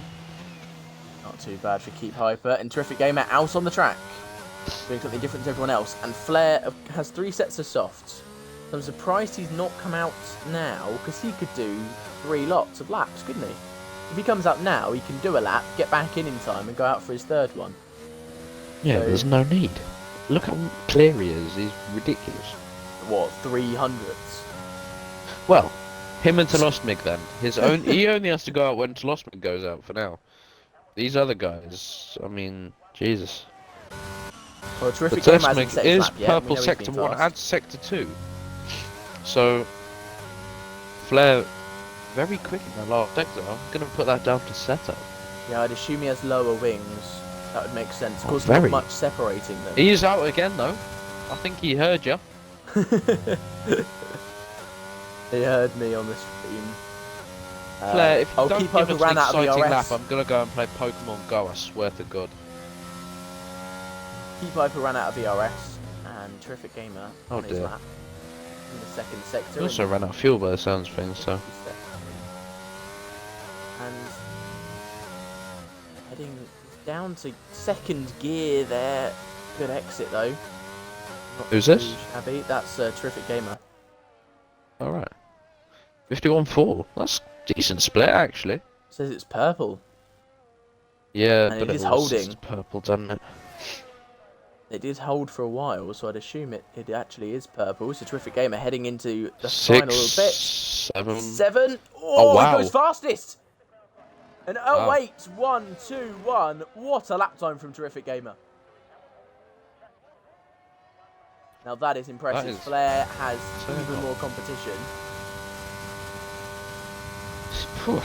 Not too bad for Keep Hyper. And Terrific Gamer out on the track, doing something different to everyone else. And Flair has 3 sets of softs. So I'm surprised he's not come out now, because he could do 3 lots of laps, couldn't he? If he comes out now, he can do a lap, get back in time, and go out for his 3rd one. Yeah, So, there's no need. Look how clear he is. He's ridiculous. what, 300s? Well, him and Telosmig then. He only has to go out when Telosmig goes out for now. These other guys, I mean, Jesus. Well, Terrific But Gamer hasn't Telosmig set his is lap yet. We purple know he's sector been 1 fast. and sector 2. So, Flair very quick in the last sector. I'm going to put that down to setup. Yeah, I'd assume he has lower wings. That would make sense. Of Oh, course, very. not much separating them. He's out again though. I think he heard you. He heard me on the stream. Flair, if you I'll don't keep give Hyper us ran an out of exciting VRS. lap, I'm going to go and play Pokemon Go, I swear to God. Keep Hyper ran out of VRS, and Terrific Gamer Oh, on his dear. lap in the 2nd sector. He also ran out of fuel by the sounds of things, so. And heading down to 2nd gear there. Good exit though. Not Who's too this? shabby. That's Terrific Gamer. Alright. 51-4. That's a decent split, actually. Says it's purple. Yeah, And but it is always holding. says purple, doesn't it? It did hold for a while, so I'd assume it actually is purple. So Terrific Gamer heading into the 6, final bit. 7. 7. Oh, wow. He goes fastest. And oh Wow. wait, 1, 2, 1. What a lap time from Terrific Gamer. Now that is impressive. That is Flair has so even hot. more competition. Phew.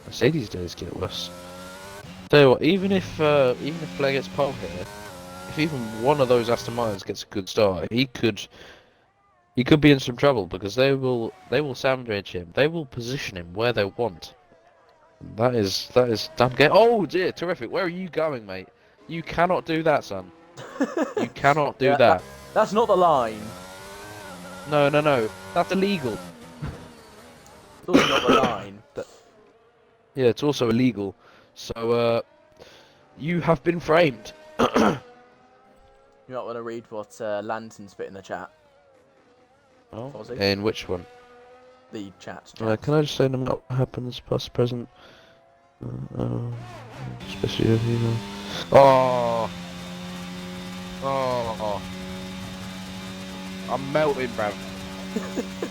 Mercedes days get worse. Tell you what, even if Flair gets pole here, if even one of those Aston Martins gets a good start, he could be in some trouble because they will sandwich him. They will position him where they want. That is damn good. Oh dear, terrific. Where are you going, mate? You cannot do that, son. You cannot do Yeah, that. That's not the line. No. That's illegal. It's also not the line. Yeah, it's also illegal. So, you have been framed. You might want to read what Lantern's put in the chat. Oh, Fozzie? in which one? The chat. Can I just say them what happens past present? Especially over here. Oh. I'm melting, bruv.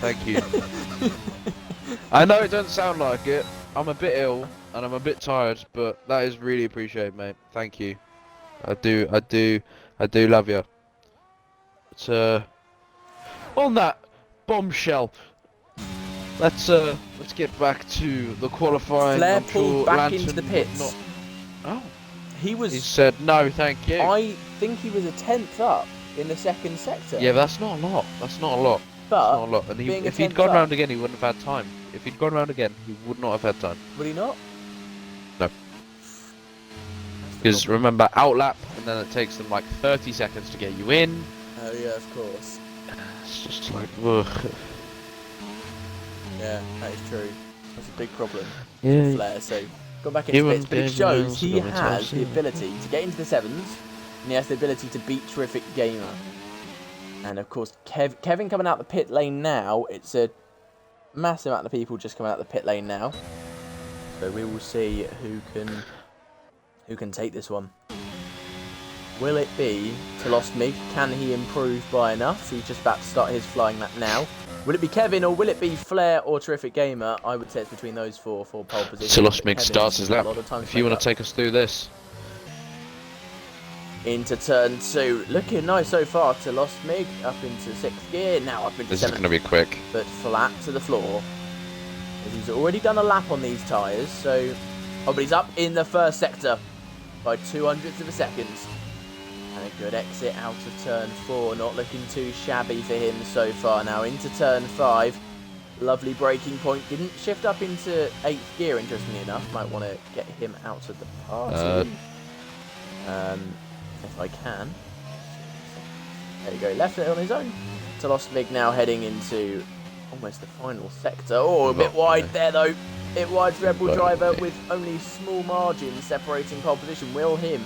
Thank you. I know it doesn't sound like it. I'm a bit ill and I'm a bit tired, but that is really appreciated, mate. Thank you. I do love you. But on that bombshell, let's get back to the qualifying. Flair I'm pulled sure back Lantern into the would pits. not- Oh, He was. he said no, thank you. I think he was a 10th up in the 2nd sector. Yeah, but that's not a lot. That's not a lot. but Not a lot. And being a if he'd 10th gone up- round again, he wouldn't have had time. If he'd gone round again, he would not have had time. would he not? No. Because remember, outlap, and then it takes them like 30 seconds to get you in. Oh yeah, of course. It's just like, ugh. Yeah, that is true. That's a big problem for Yeah. Flair. So gone back into Human pits, but it beings shows else he have been has tossed the in. ability to get into the 7s, and he has the ability to beat Terrific Gamer. And of course, Kevin coming out the pit lane now. It's a massive amount of people just coming out the pit lane now. So we will see who can take this one. Will it be Telosmig? Can he improve by enough? So he's just about to start his flying lap now. Will it be Kevin or will it be Flair or Terrific Gamer? I would say it's between those four for pole position. Telosmig Kevin's starts his a lap. lot of time If you make want up. to take us through this. Into turn 2. Looking nice so far. Telosmig up into 6th gear. Now up into This is 7th. going to be quick. But flat to the floor. As he's already done a lap on these tyres, so... Oh, but he's up in the 1st sector by 0.02 of a second. And a good exit out of turn 4, not looking too shabby for him so far. Now into turn 5, lovely braking point. Didn't shift up into 8th gear, interestingly enough. Might want to get him out of the party. If I can. There you go, left it on his own. Telosmig now heading into almost the final sector. Oh, a bit wide there though. It wides Red Bull driver with only small margins separating pole position. Will him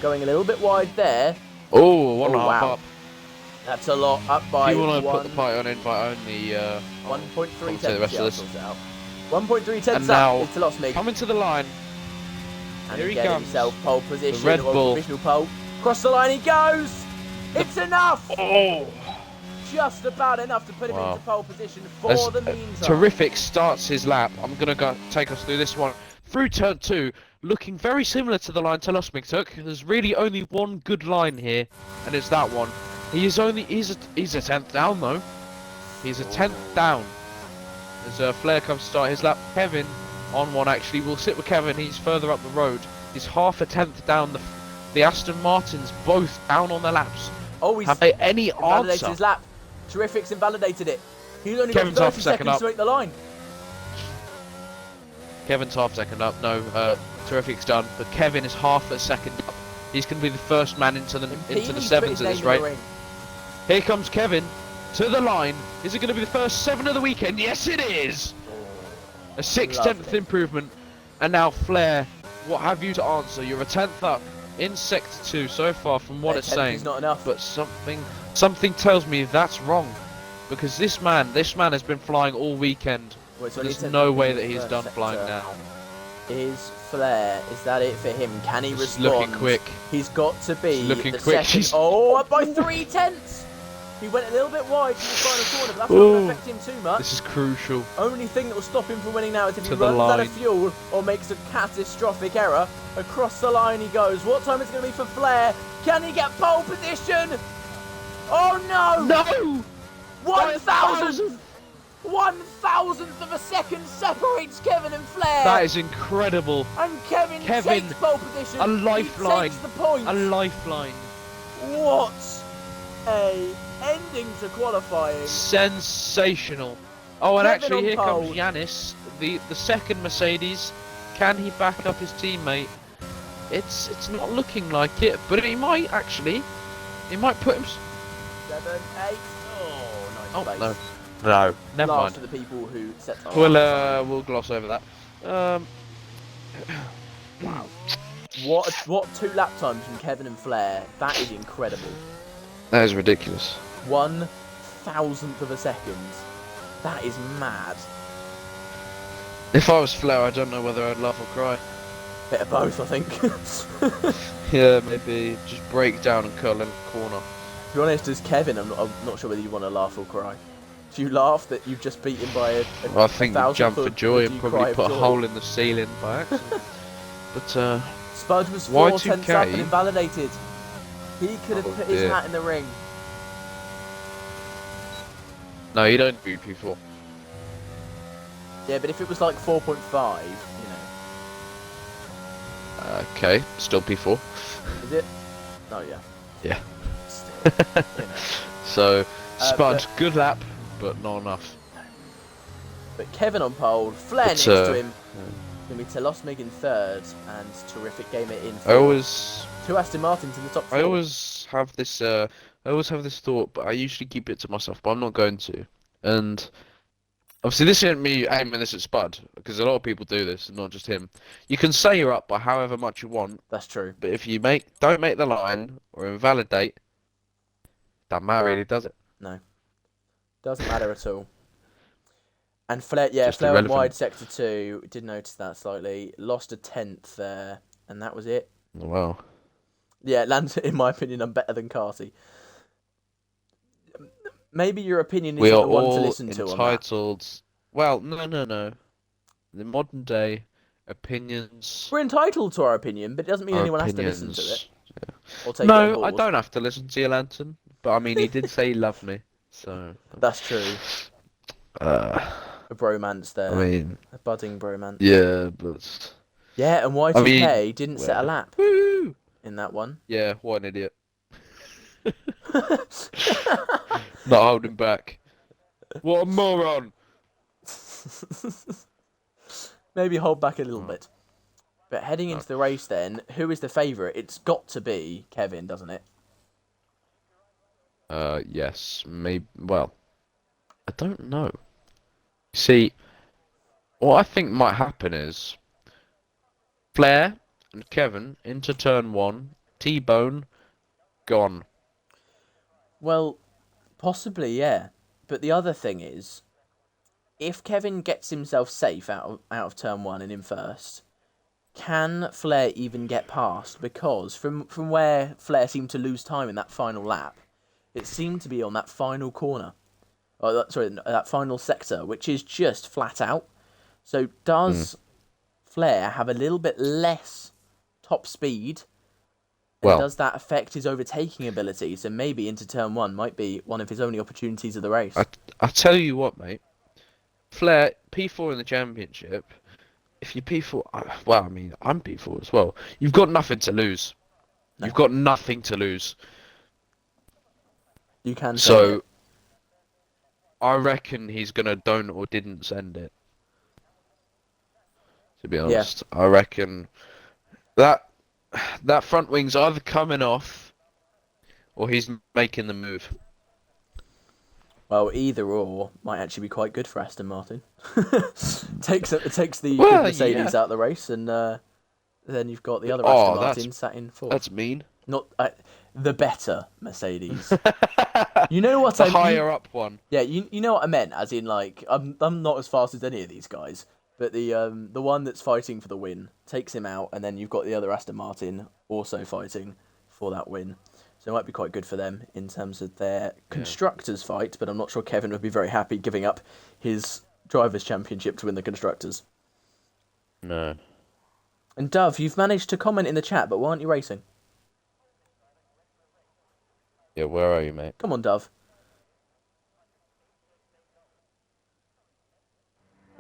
going a little bit wide there. Oh, 1.5 up. That's a lot, up by if you want to put the party on invite only, 1.3 the rest of this. 1.3 tenths And now, up is Telosmig. coming to to And here he he gets comes. himself pole position, The Red Bull. provisional pole. Across the line he goes! It's enough! Oh! Just about enough to put him into pole position for As the meantime. Terrific starts his lap. I'm going to take us through this one. Through turn 2, looking very similar to the line Telosmig took. There's really only one good line here, and it's that one. He's a 10th down though. He's a 10th down. As Flair comes to start his lap, Kevin on one actually. We'll sit with Kevin. He's further up the road. He's half a 10th down. The Aston Martins both down on their laps. Oh, he's Have they any invalidated answer? his lap. Terrific's invalidated it. He's only Kevin's got half 30 a second seconds up. to make the line. Kevin's half second up. No, Terrific's done. But Kevin is half a second up. He's going to be the first man into the sevens at this rate. Here comes Kevin to the line. Is it going to be the first 7 of the weekend? Yes, it is. A 6/10th improvement. And now Flair, what have you to answer? You're a 10th up in sector 2 so far from what it's saying. Not enough. But something tells me that's wrong, because this man has been flying all weekend. Well, There's no way that he's done flying now. Is Flair, is that it for him? Can he respond? Looking quick. He's got to be Looking the quick. second. Oh, up by 3/10. He went a little bit wide from the final corner, but that's not going to affect him too much. This is crucial. Only thing that will stop him from winning now is if he To the runs out of line. fuel or makes a catastrophic error. Across the line he goes. What time is it going to be for Flair? Can he get pole position? Oh no! No! 1,000! 1,000th of a second separates Kevin and Flair. That is incredible. And Kevin takes pole position. A lifeline. He takes the point. A lifeline. What a ending to qualifying. Sensational. Oh, and Kevin actually on here pole. comes Yanis, the second Mercedes. Can he back up his teammate? It's not looking like it, but he might actually. He might put him. 7, 8. Oh, nice place. No, never Last mind. of the people who set up. We'll gloss over that. Wow. What 2 lap times from Kevin and Flair? That is incredible. That is ridiculous. 1,000th of a second. That is mad. If I was Flair, I don't know whether I'd laugh or cry. Bit of both, I think. Yeah, maybe just break down and curl in the corner. To be honest, as Kevin, I'm not sure whether you want to laugh or cry. Do you laugh that you've just beaten by a Well, I think you jump for joy and probably cry of put a joy? hole in the ceiling by accident. But Spud was 4 Y2K? tenths up and invalidated. He could have put his dear. hat in the ring. no, you don't do P4. Yeah, but if it was like 4.5, you know. Okay, still P4. Is it? Oh, yeah. Yeah. Still, you know. So, Spud, but- good lap, but not enough. But Kevin on pole, Flair But, next to him. Going to be Telosmig in 3rd and Terrific Gamer in 4th. 2 Aston Martins in the top 4. I always have this thought, but I usually keep it to myself, but I'm not going to. And obviously this isn't me aiming this at Spud, because a lot of people do this, not just him. You can say you're up by however much you want, That's true. but if you don't make the line or invalidate, doesn't matter really, does it? No. Doesn't matter at all. And Flair, Just Flair went irrelevant. wide sector 2. Did notice that slightly. Lost a 10th there, and that was it. Wow. Yeah, Lance, in my opinion, I'm better than Carty. Maybe your opinion We isn't are the one to all listen to on that. entitled. Well, no. The modern day opinions. We're entitled to our opinion, but it doesn't mean are anyone has to listen to it. opinions. Or take it on No, I board. don't have to listen to your lantern, but I mean, he did say he loved me, so. That's true. A bromance there. I mean, A budding bromance. yeah, but Yeah, and Y2K I mean, didn't set a lap woo! in that one. Yeah, what an idiot. Not holding back. What a moron! Maybe hold back a little Oh, bit. But heading no. into the race then, who is the favourite? It's got to be Kevin, doesn't it? Yes, maybe. Well, I don't know. See, what I think might happen is Flair and Kevin into turn one, T-Bone gone. Well, possibly, yeah. But the other thing is, if Kevin gets himself safe out of turn one and in first, can Flair even get past? Because from where Flair seemed to lose time in that final lap, it seemed to be on that final corner. That final sector, which is just flat out. So Hmm. does Flair have a little bit less top speed? And Well, does that affect his overtaking ability? So maybe into turn one might be one of his only opportunities of the I race. I tell you what, mate. Flair P4 in the championship. If you P4, well, I mean, I'm P4 as well. You've got nothing to lose. No, You've got nothing to lose. you can say it. So I reckon he's gonna don't or didn't send it. To be Yeah. honest, I reckon that that front wing's either coming off or he's making the move. Well, either or might actually be quite good for Aston Martin. It takes the good Well, yeah. Mercedes out of the race, and then you've got the other Aston Oh, that's Martin sat in fourth. that's mean. Not the better Mercedes. You know what The I mean? higher up one. Yeah, you know what I meant. As in, like, I'm not as fast as any of these guys, but the one that's fighting for the win takes him out, and then you've got the other Aston Martin also fighting for that win. So it might be quite good for them in terms of their constructors fight. But I'm not sure Kevin would be very happy giving up his drivers' championship to win the constructors. No. And Dove, you've managed to comment in the chat, but why aren't you racing? Yeah, where are you, mate? Come on, Dove.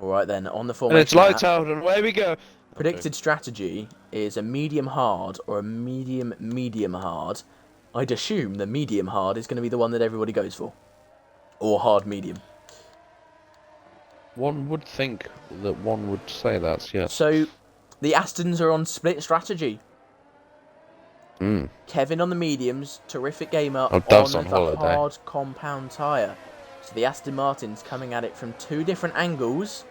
All right then, on the And it's formation lights map. out, and away we go. Predicted strategy is a medium hard or a medium hard. I'd assume the medium hard is going to be the one that everybody goes for. Or hard medium. One would think that one would say that, yes. So, the Astons are on split strategy. Kevin on the mediums, terrific gamer Oh, on Dove's on the holiday. hard compound tyre. So the Aston Martin's coming at it from two different angles.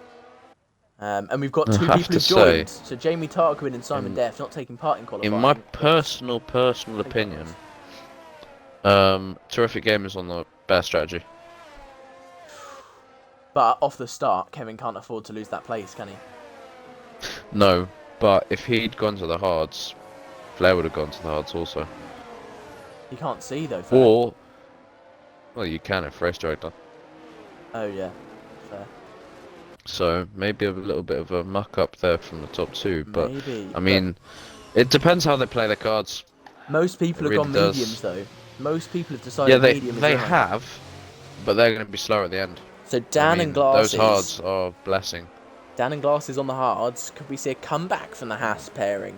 And we've got I two have people to who've say, joined. So Jamie Tarquin and Simon Deff not taking part in in qualifying. my but personal opinion, terrific game is on the bear strategy. But off the start, Kevin can't afford to lose that place, can he? No, but if he'd gone to the hards, Flair would have gone to the hards also. He can't see though. Fair. Or, well, you can if race director. Oh yeah, fair. So maybe a little bit of a muck up there from the top two, but Maybe. I mean, it depends how they play their cards. Most people have really gone does. mediums though. Most people have decided Yeah, medium is they right. have, but they're going to be slower at the end. So Dan and those Glasses. hards are a blessing. Dan and Glasses on the hards. Could we see a comeback from the Haas pairing?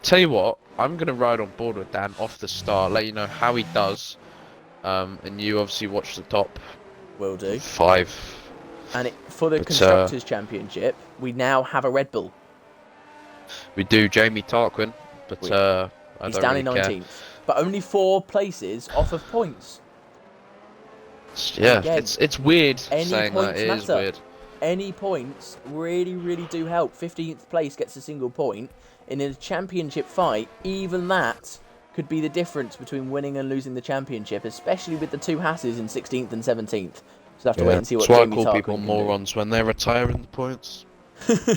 Tell you what, I'm going to ride on board with Dan off the start, let you know how he does. And you obviously watch the top Will do. 5. And for the Constructors' Championship, we now have a Red Bull. We do Jamie Tarquin, but I He's don't down really in care. 19th. But only 4 places off of points. Yeah, again, it's weird any saying that. points It is matter. weird. Any points really, really do help. 15th place gets a single point. And in a championship fight, even that could be the difference between winning and losing the championship, especially with the two Hasses in 16th and 17th. So we'll have to wait and see what That's why Jamie I call Tarquin people can morons when they're retiring the points. do.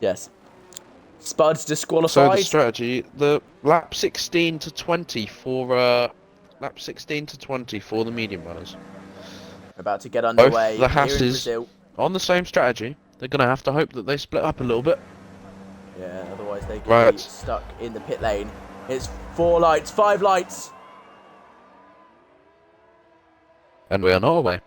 Yes. Spud's So disqualified. the strategy, the lap 16 to 20 for the medium runners. About to get underway the here in Hasses Brazil. on the same strategy. They're gonna have to hope that they split up a little bit. Yeah, otherwise they could be stuck in the pit lane. It's 4 lights, 5 lights. And we are not away.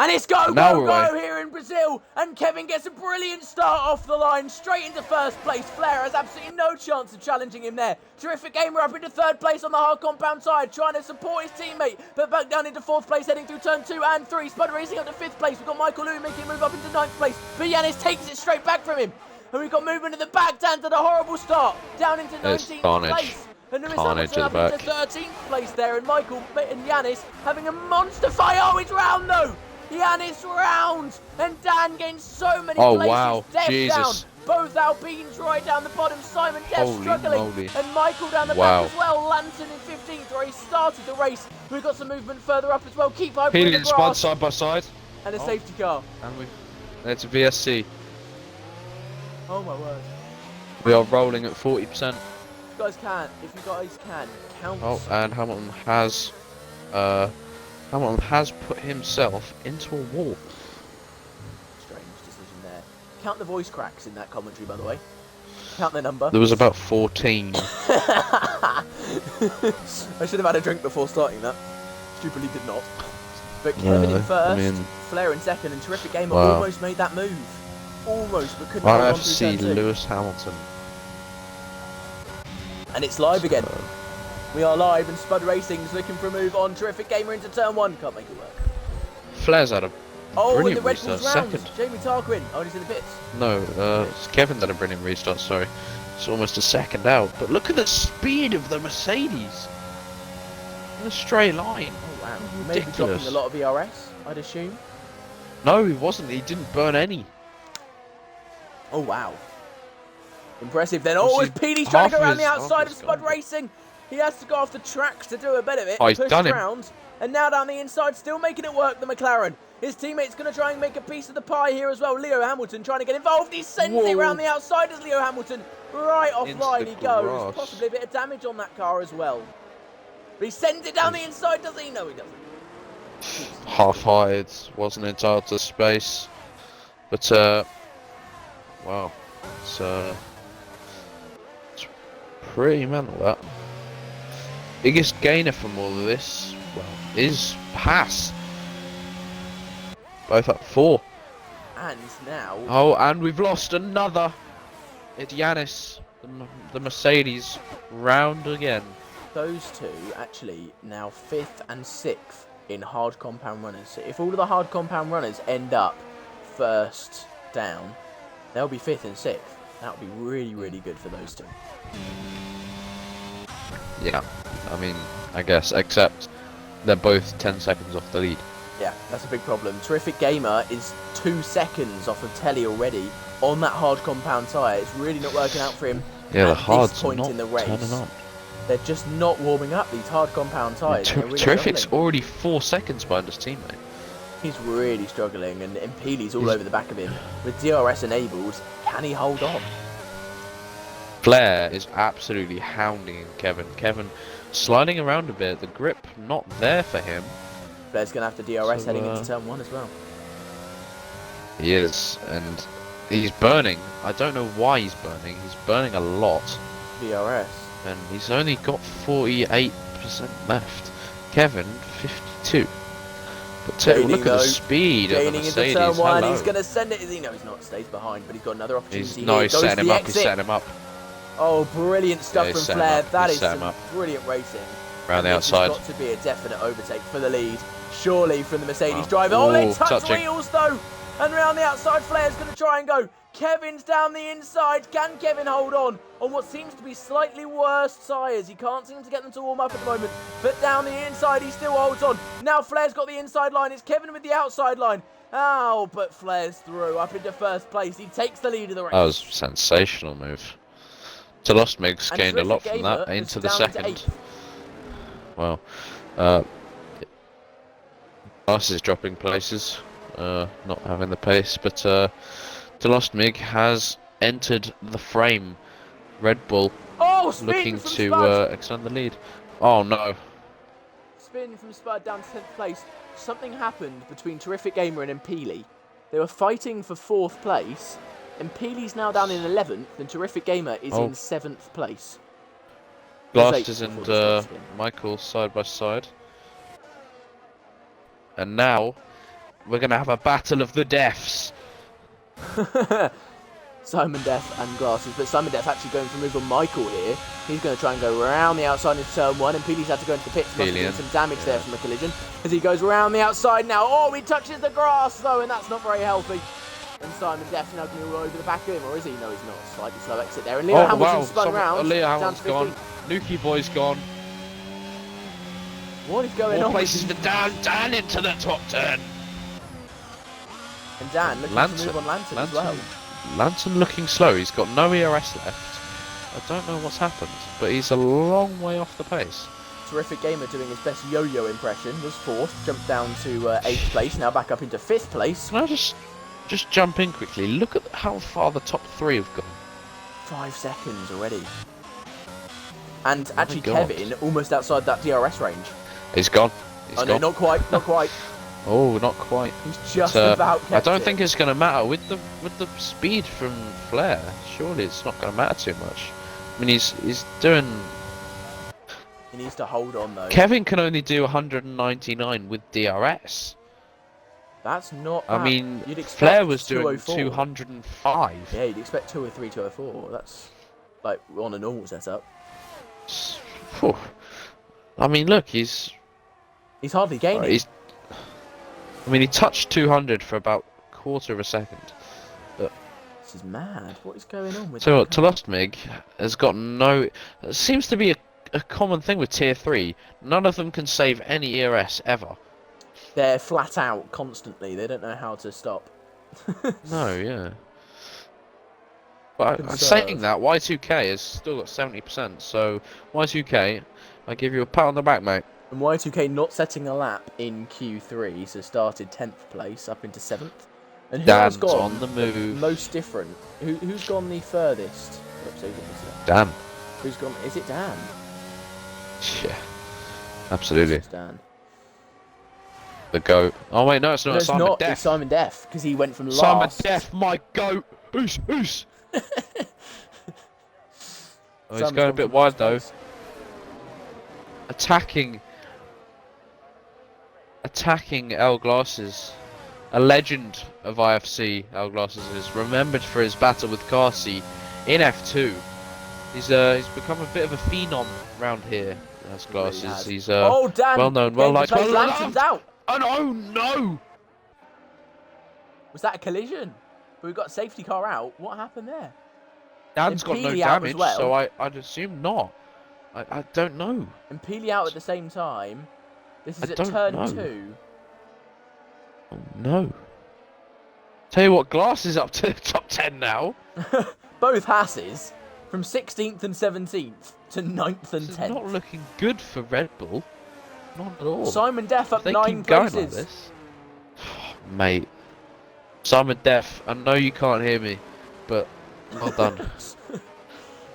And it's go, And now go, we're go away. here in Brazil. And Kevin gets a brilliant start off the line, straight into first place. Flair has absolutely no chance of challenging him there. Terrific Gamer up into third place on the hard compound side, trying to support his teammate. But back down into fourth place, heading through turn 2 and 3. Spud racing up to fifth place. We've got Michael Louis making a move up into ninth place. But Yanis takes it straight back from him. And we've got movement at the back down to the horrible start. Down into 19th carnage. place. And Lewis Carnage Hamilton at up the into 13th place there. And Michael and Yanis having a monster fight. Oh, it's round though. Yanis round. And Dan getting so many places. Wow. Death Jesus. down. Both Alpines right down the bottom. Simon Death Holy struggling. moly. And Michael down the Wow. back as well. Lantern in 15th where he started the race. We've got some movement further up as well. Keep over in Healy the and Spud grass. side by side. And a safety car. And it's a VSC. Oh my word. We are rolling at 40%. If you guys can, count. Oh, and Hamilton has put himself into a wall. Strange decision there. Count the voice cracks in that commentary, by the way. Count the number. There was about 14. I should have had a drink before starting that. Stupidly did not. But Kevin in first, Flair in second, and Terrific Gamer almost made that move. Almost, but couldn't hold on through IFC turn 2. Lewis Hamilton. And it's live again. We are live, and Spud Racing's looking for a move on Terrific Gamer into turn 1. Can't make it work. Flair's had a Oh, and the brilliant Red Bull's restart. round. Second. Jamie Tarquin. Oh, he's in the pits. No, it's Kevin that a brilliant restart, sorry. It's almost a second out. But look at the speed of the Mercedes. In a straight line. Oh, wow. Maybe dropping a lot of ERS, I'd assume. No, he wasn't. He didn't burn any. Oh, wow. Impressive then. Oh, it's Peaty's trying to go around the outside of Spud Racing. He has to go off the tracks to do a bit of it. Oh, he's done him. Around, and now down the inside, still making it work, the McLaren. His teammate's going to try and make a piece of the pie here as well. Leo Hamilton trying to get involved. He sends it around the outside as Leo Hamilton. Right offline he goes. Possibly a bit of damage on that car as well. But he sends it down the inside, does he? No, he doesn't. Half-heighted, wasn't entitled to space. But, wow. It's pretty mental, that. Biggest gainer from all of this, well, is Haas. Both up 4. And now... Oh, and we've lost another. It's Yanis, the Mercedes, round again. Those two actually now 5th and 6th in hard compound runners. So if all of the hard compound runners end up first down, they'll be 5th and 6th. That would be really, really good for those two. Yeah, I mean, I guess, except they're both 10 seconds off the lead. Yeah, that's a big problem. Terrific Gamer is 2 seconds off of Telly already on that hard compound tyre. It's really not working out for him Yeah, the at hard's this point not in the race. turning on. They're just not warming up, these hard compound tyres. They're really Terrific's struggling. already 4 seconds behind his teammate. He's really struggling, and Peely's all over the back of him. With DRS enabled, can he hold on? Flair is absolutely hounding Kevin. Kevin sliding around a bit, the grip not there for him. Flair's going to have to DRS So, heading into turn 1 as well. He is, and he's burning. I don't know why he's burning. He's burning a lot, DRS. and he's only got 48% left. Kevin, 52. But look at the speed of the Gaining into Mercedes. turn 1, Hello. he's going to send it. No, he's not. Stays behind, but he's got another opportunity. No, here. he's Goes setting him the up. He's exit. setting him up. Oh, brilliant stuff Yeah, he's from set him Flair. up. That He's is set him some up. brilliant racing. Around the And outside. This has got to be a definite overtake for the lead. Surely from the Mercedes Oh. driver. Oh, they Ooh, touch touching. wheels though. And round the outside, Flair's going to try and go. Kevin's down the inside. Can Kevin hold on what seems to be slightly worse tyres? He can't seem to get them to warm up at the moment. But down the inside, he still holds on. Now Flair's got the inside line. It's Kevin with the outside line. Oh, but Flair's through up into first place. He takes the lead of the race. That was a sensational move. Telostmig's And gained a lot Terrific from that Gamer into is the down into second. 8th. Well, Lars is dropping places, not having the pace, but Telostmig has entered the frame. Red Bull Oh, spin looking from to Spud. extend the lead. Oh no. Spin from Spud down to 10th place. Something happened between Terrific Gamer and Peely. They were fighting for 4th place, and Peely's now down in 11th, and Terrific Gamer is in 7th place. Blasters Eighth and before the stop spin. Michael side by side. And now We're gonna have a battle of the deaths. Simon Death and Glasses, but Simon Death actually going for a move on Michael here. He's going to try and go around the outside into turn 1, and Peely's had to go into the pits. Must be doing some damage there from a collision as he goes around the outside now. Oh, he touches the grass though, and that's not very healthy. And Simon Death now going to go over the back of him, or is he? No, he's not. Slightly slow exit there, and Leo Hamilton spun round. Leo down Hamilton's to gone. Nuki Boy's gone. What is going More on? places for Dan. Dan into the top 10. And Dan looking to move on Lantern as well. Lantern looking slow. He's got no ERS left. I don't know what's happened, but he's a long way off the pace. Terrific Gamer doing his best yo-yo impression. Was 4th, jumped down to 8th place, now back up into 5th place. Can I just jump in quickly? Look at how far the top 3 have gone. 5 seconds already. And Oh actually Kevin almost outside that DRS range. He's gone. No, not quite, not quite. Oh, not quite. He's just about kept I don't it. think it's going to matter with the speed from Flair. Surely it's not going to matter too much. I mean, he's doing. He needs to hold on though. Kevin can only do 199 with DRS. That's not. I mean, you'd expect Flair was doing 204. 205. Yeah, you'd expect 203, 204. That's like on a normal setup. Phew. I mean, look, he's hardly gaining. I mean, he touched 200 for about a quarter of a second. But this is mad. What is going on with? So Telostmig has got no. It seems to be a common thing with tier 3. None of them can save any ERS ever. They're flat out constantly. They don't know how to stop. No, yeah. But saying that, Y2K has still got 70%. So Y2K, I give you a pat on the back, mate. And Y2K not setting a lap in Q3, so started 10th place up into 7th. And who has gone on the move? Most different. Who's gone the furthest? Oops, Dan. Who's gone? Is it Dan? Yeah, absolutely. It's Dan. The goat. Oh wait, no, it's not. No, it's Simon not. Death. It's Simon Death because he went from last. Simon Death, my goat. Oos, oos. Oh, he's going a bit wide though. Attacking L Glasses, a legend of IFC. L Glasses is remembered for his battle with Carsey in F2. He's become a bit of a phenom round here. As Glasses, really he's oh, Dan, well known, well liked. Lantern's out. Oh no! Was that a collision? We got a safety car out. What happened there? Dan's got no damage, so I'd assume not. I don't know. And Peely out at the same time. This is at turn 2. Oh no. Tell you what, Glass is up to the top 10 now. Both Hasses. From 16th and 17th to 9th and 10th. Not looking good for Red Bull. Not at all. Simon Death up 9 places. places. Like this, mate. Simon Death, I know you can't hear me, but well done.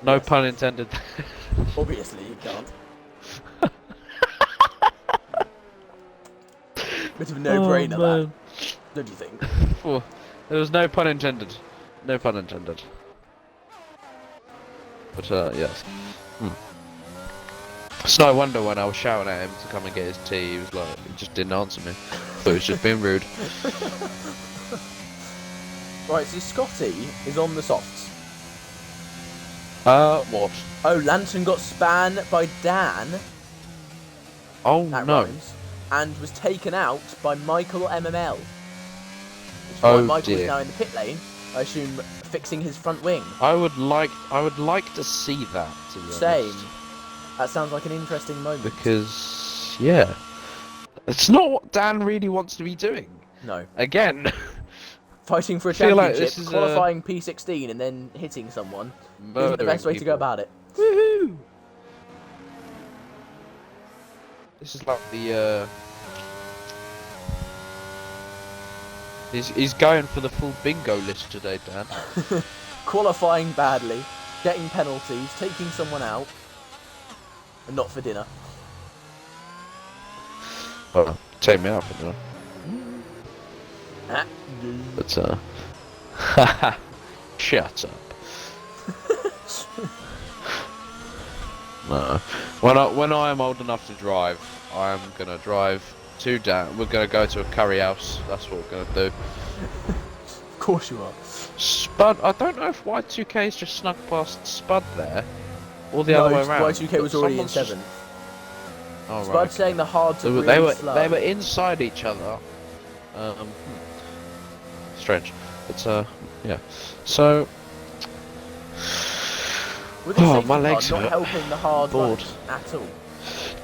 No pun intended. Obviously you can't. Bit of a no-brainer that. Don't you think? Well, there was no pun intended. No pun intended. But yes. It's no wonder when I was shouting at him to come and get his tea, he was like, he just didn't answer me. Thought he was just being rude. Right, so Scotty is on the softs. What? Oh, Lantern got span by Dan. Oh that no. Rhymes, and was taken out by Michael MML. Which is oh why Michael dear. is now in the pit lane, I assume fixing his front wing. I would like to see that, to be honest. Same. That sounds like an interesting moment. Because yeah. It's not what Dan really wants to be doing. No. Again. Fighting for a feel like championship, this is qualifying P16 and then hitting someone isn't the best way to go about it. Woohoo! This is like the He's going for the full bingo list today, Dan. Qualifying badly, getting penalties, taking someone out, and not for dinner. Well, take me out for dinner. Ah. But shut up. No. When I am old enough to drive, I am gonna drive to Dan. We're gonna go to a curry house. That's what we're gonna do. Of course you are. Spud. I don't know if Y2K's just snuck past Spud there, or the other way around. Y2K was already in 7th. Oh, Spud right. saying the hard to They really were slow. they were inside each other. Strange. But yeah. So. With the Oh, safety my car legs not hurt. helping the hard Bored. runs at all.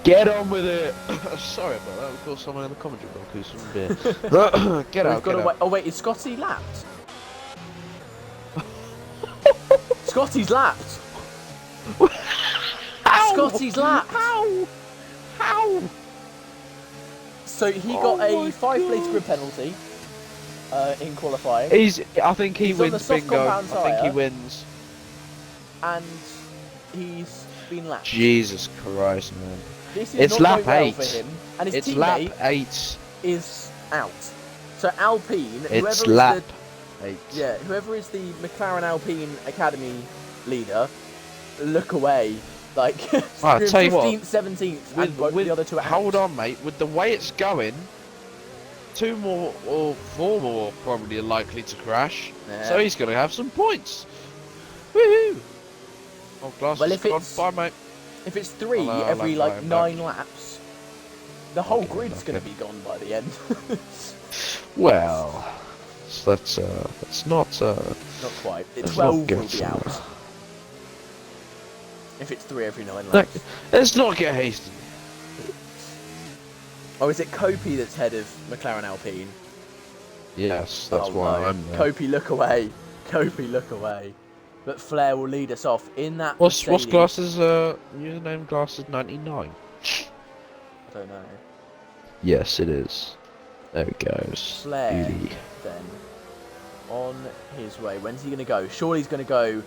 Get on with it. Sorry about that. Of course, someone in the commentary box who's some beer. Get out. We've got Get to wait. out. Oh wait, is Scotty lapped? Scotty's lapped. How? Scotty's lapped. How? How? So he got a 5-place grid penalty in qualifying, I think he He's on the wins soft bingo. I compound think he tyre. wins. and he's been lapped. Jesus Christ, man. This is It's not lap going well 8. for him, and his It's teammate lap 8. is out. So Alpine, It's whoever lap is 8. whoever is the McLaren Alpine Academy leader, look away. Like, I'll tell you what, 15th, 17th, and both the other two are hold out. on, mate. With the way it's going, 2 more or 4 more probably are likely to crash. Yeah. So he's going to have some points. Woohoo! Oh, glasses Well, if gone. it's- Bye, mate. If it's 3 I'll every buy like him 9 laps, the whole Okay, grid's going to okay. be gone by the end. Well, that's not. Not quite. Let's 12 not get will be some- out. If it's 3 every 9 Look, laps. let's not get hasty. Oh, is it Copey that's head of McLaren Alpine? Yes, that's Oh, why no. I'm there. Copey, look away. Copey, look away. But Flair will lead us off in that What's Mercedes. glasses? Username glasses 99. I don't know. Yes, it is. There it goes. Flair, Beauty. then, on his way. When's he going to go? Surely he's going to go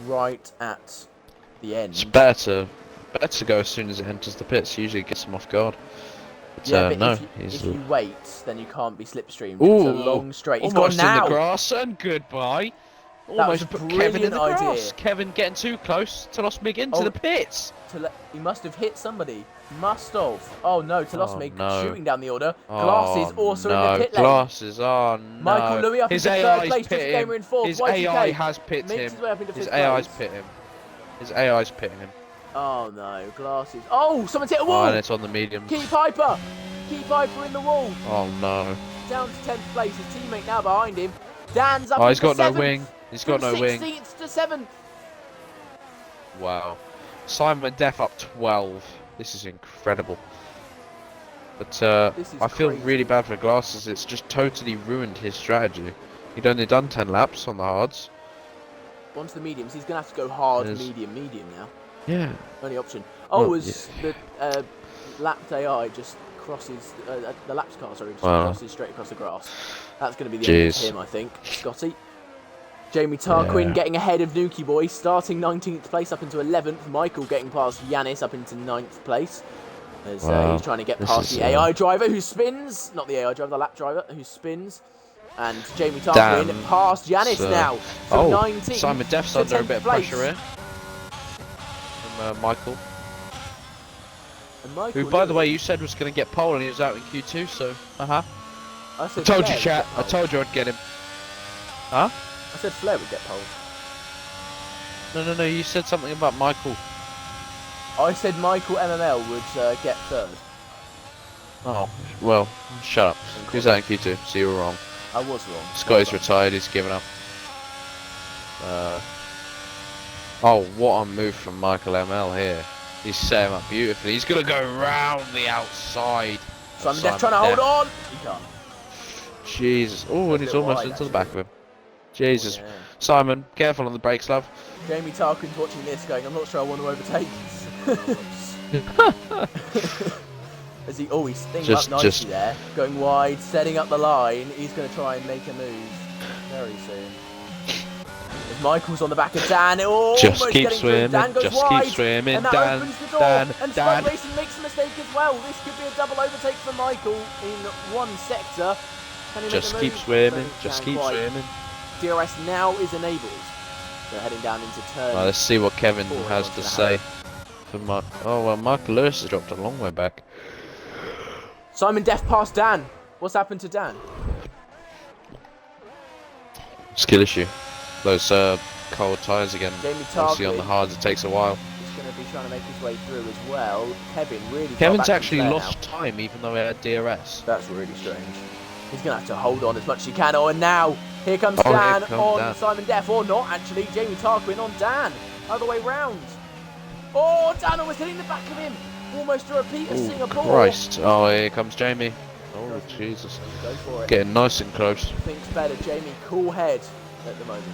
right at the It's end. better to go as soon as it enters the pits. Usually it gets him off guard. But, Yeah, but no, if you wait, then you can't be slipstreamed. Ooh, It's a long straight. He's gone almost in now. the grass and goodbye. was Almost a put Kevin in the brilliant grass. idea. Kevin getting too close. Telosmig into Oh. the pits. He must have hit somebody. Must have. Oh no, Telosmig no. shooting down the order. Glasses also no. in the pit lane. Glasses, oh no. Michael Louis up His into AI's third place. pit Just him. Gamer in fourth. His Y2K AI has pit makes him. his way up into His fifth AI's place. pit him. His AI's pitting him. Oh no, Glasses. Oh, someone's hit a Oh, wall. and it's on the mediums. Key Piper. Key Piper in the wall. Oh no. Down to 10th place. His teammate now behind him. Dan's up Oh, he's into got no 7th. wing. He's got From no wing. 16th to 7th. Wow. Simon Def up 12. This is incredible. But This is I feel crazy. really bad for Glasses. It's just totally ruined his strategy. He'd only done 10 laps on the hards. Onto the mediums. He's going to have to go hard, Yes. medium now. Yeah. Only option. Oh, Well, as the lapped AI just crosses, the laps car, sorry, just Wow. crosses straight across the grass. That's going to be the end of Jeez. him, I think. Scotty. Jamie Tarquin Yeah. getting ahead of Nuki Boy, starting 19th place up into 11th. Michael getting past Yanis up into 9th place. As Wow. he's trying to get This past is, the AI driver who spins. Not the AI driver, the lap driver who spins. And Jamie Tarquin Damn. past Yanis So- now. From Oh, 19th Simon Def's to under a 10th bit of place. pressure here. From Michael. And Michael Who, by the Lewis- way, you said was going to get pole and he was out in Q2, so... I I said told Flair you, would chat. get I pole. told you I'd get him. Huh? I said Flair would get pole. No, you said something about Michael. I said Michael MML would get third. Oh, well, shut up. He was out in Q2, so you were wrong. I was wrong. Scotty's Well done. retired, he's given up. Oh, what a move from Michael ML here. He's set him up beautifully. He's going to go round the outside. Simon Def trying to hold on. He can't. Jesus. Oh, and he's bit almost wide, into the back of actually. him. Jesus. Oh, yeah. Simon, careful on the brakes, love. Jamie Tarquin's watching this going, I'm not sure I want to overtake. As he, he's stinging Just- up nicely just- there. Going wide, setting up the line. He's going to try and make a move very soon. As Michael's on the back of Dan, almost Just keep getting through. swimming, Dan goes just wide, keep swimming, and that Dan, opens the door. Dan, and Dan. Spud Racing makes a mistake as well. This could be a double overtake for Michael in one sector. Can he Just make a keep move? swimming, Don't just can keep quite. swimming. DRS now is enabled. So heading down into turn. Well, let's see what Kevin Four, has onto to the say. For Michael Lewis has dropped a long way back. Simon Def past Dan. What's happened to Dan? Skill issue. Those cold tyres again. Jamie Obviously on Tarquin the hards it takes a while. is going to be trying to make his way through as well. Kevin really. Kevin's actually lost time even though he had DRS. That's really strange. He's going to have to hold on as much as he can. Oh, and now here comes Dan on Dan. Simon Def, or not actually. Jamie Tarquin on Dan. Other way round. Oh, Dan was hitting the back of him. Almost a repeat of Singapore. Christ. Oh, here comes Jamie. Oh, Jesus. Go for it. Getting nice and close. Thinks better. Jamie, cool head at the moment.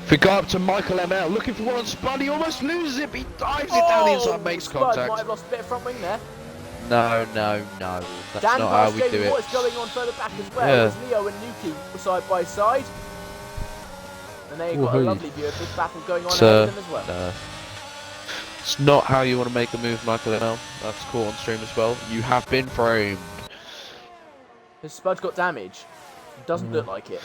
If we go up to Michael ML, looking for one on Spud, he almost loses it, but he dives it down the inside, makes Spud contact. might have lost a bit of front wing there. No. That's Dan not how we Jamie, do it. what is going on further back as well? Yeah. It's Leo and Nuki side by side. And they've got a lovely view of this battle going on ahead of them as well. It's not how you want to make a move, Michael ML. That's caught on stream as well. You have been framed. Has Spud got damage? Doesn't look like it.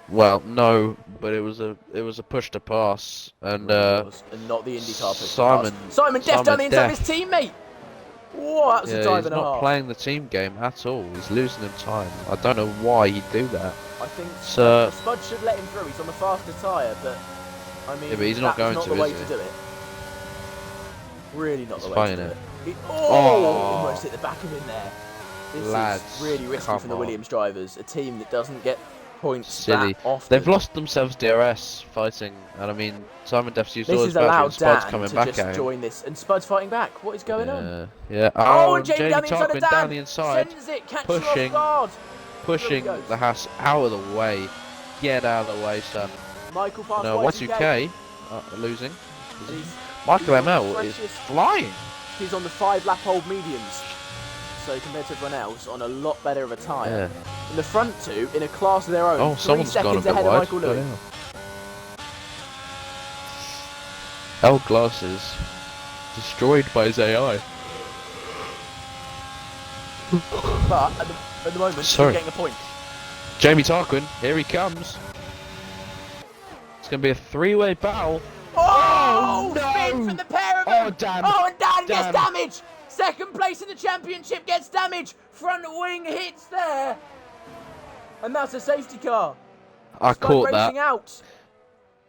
Well, no, but it was a push to pass, and not the IndyCar push. Simon Def Simon done the inside of Def. his teammate. Whoa, that's a dive he's and a half. not playing the team game at all. He's losing him time. I don't know why he'd do that. I think So, Spud should let him through. He's on a faster tyre, but I mean, yeah, but he's not going not to, the way is to he? do it. Really not the He's way to do fighting it. Almost hit the back of him there. This Lads, is really risky from the Williams drivers. A team that doesn't get points silly. that often. They've lost themselves DRS fighting, and I mean, Simon Def's used all his battery, and Spud's coming back just at him. join this, and Spud's fighting back. What is going on? Yeah. Oh, and Jamie Tarquin down the inside, sends it, pushing the Haas out of the way. Get out of the way, son. Michael past No, Y2K losing. Michael ML is flying. He's on the 5-lap old mediums. So compared to everyone else, on a lot better of a tyre. Yeah. In the front two, in a class of their own, Oh, 3 someone's gone a seconds bit ahead wide. of Michael Lewis. L glasses destroyed by his AI. But at the moment, he's getting a point. Jamie Tarquin, here he comes. It's going to be a 3-way battle. Oh, no! Spin from the pair of them. Oh, Dan. Oh, and Dan gets damage. Second place in the championship gets damage. Front wing hits there. And that's a safety car. I caught racing that. Out.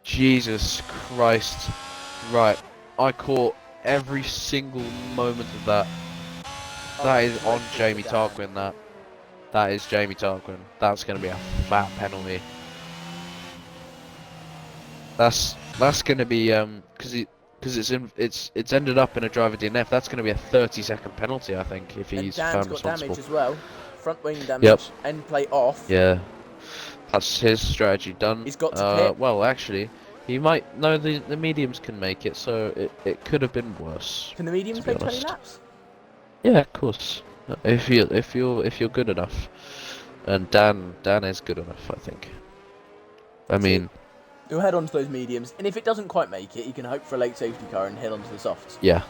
Jesus Christ. Right. I caught every single moment of that. That is on Jamie Tarquin, that. That is Jamie Tarquin. That's going to be a fat penalty. That's going to be because it's ended up in a driver DNF. That's going to be a 30-second penalty, I think, if he's found responsible. Dan's got damage as well. Front wing damage. End plate off. Yeah, that's his strategy done. He's got to pit. Well, actually, he might. No, the mediums can make it, so it could have been worse. Can the mediums make 20 laps? Yeah, of course. If you're good enough, and Dan is good enough, I think. I mean. He'll head onto those mediums, and if it doesn't quite make it, you can hope for a late safety car and head onto the softs. Yeah,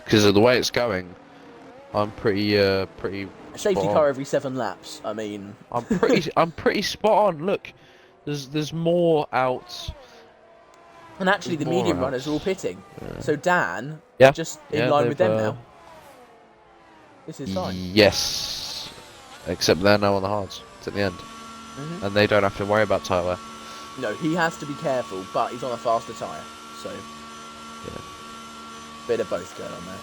because of the way it's going, I'm pretty a safety car every 7 laps. I mean, I'm pretty spot on. Look, there's more outs. And actually, the medium runners are all pitting. Yeah. So Dan, just in line with them now. This is fine. Yes, except they're now on the hards. It's at the end, and they don't have to worry about tyre wear. No, he has to be careful, but he's on a faster tyre, so bit of both going on there.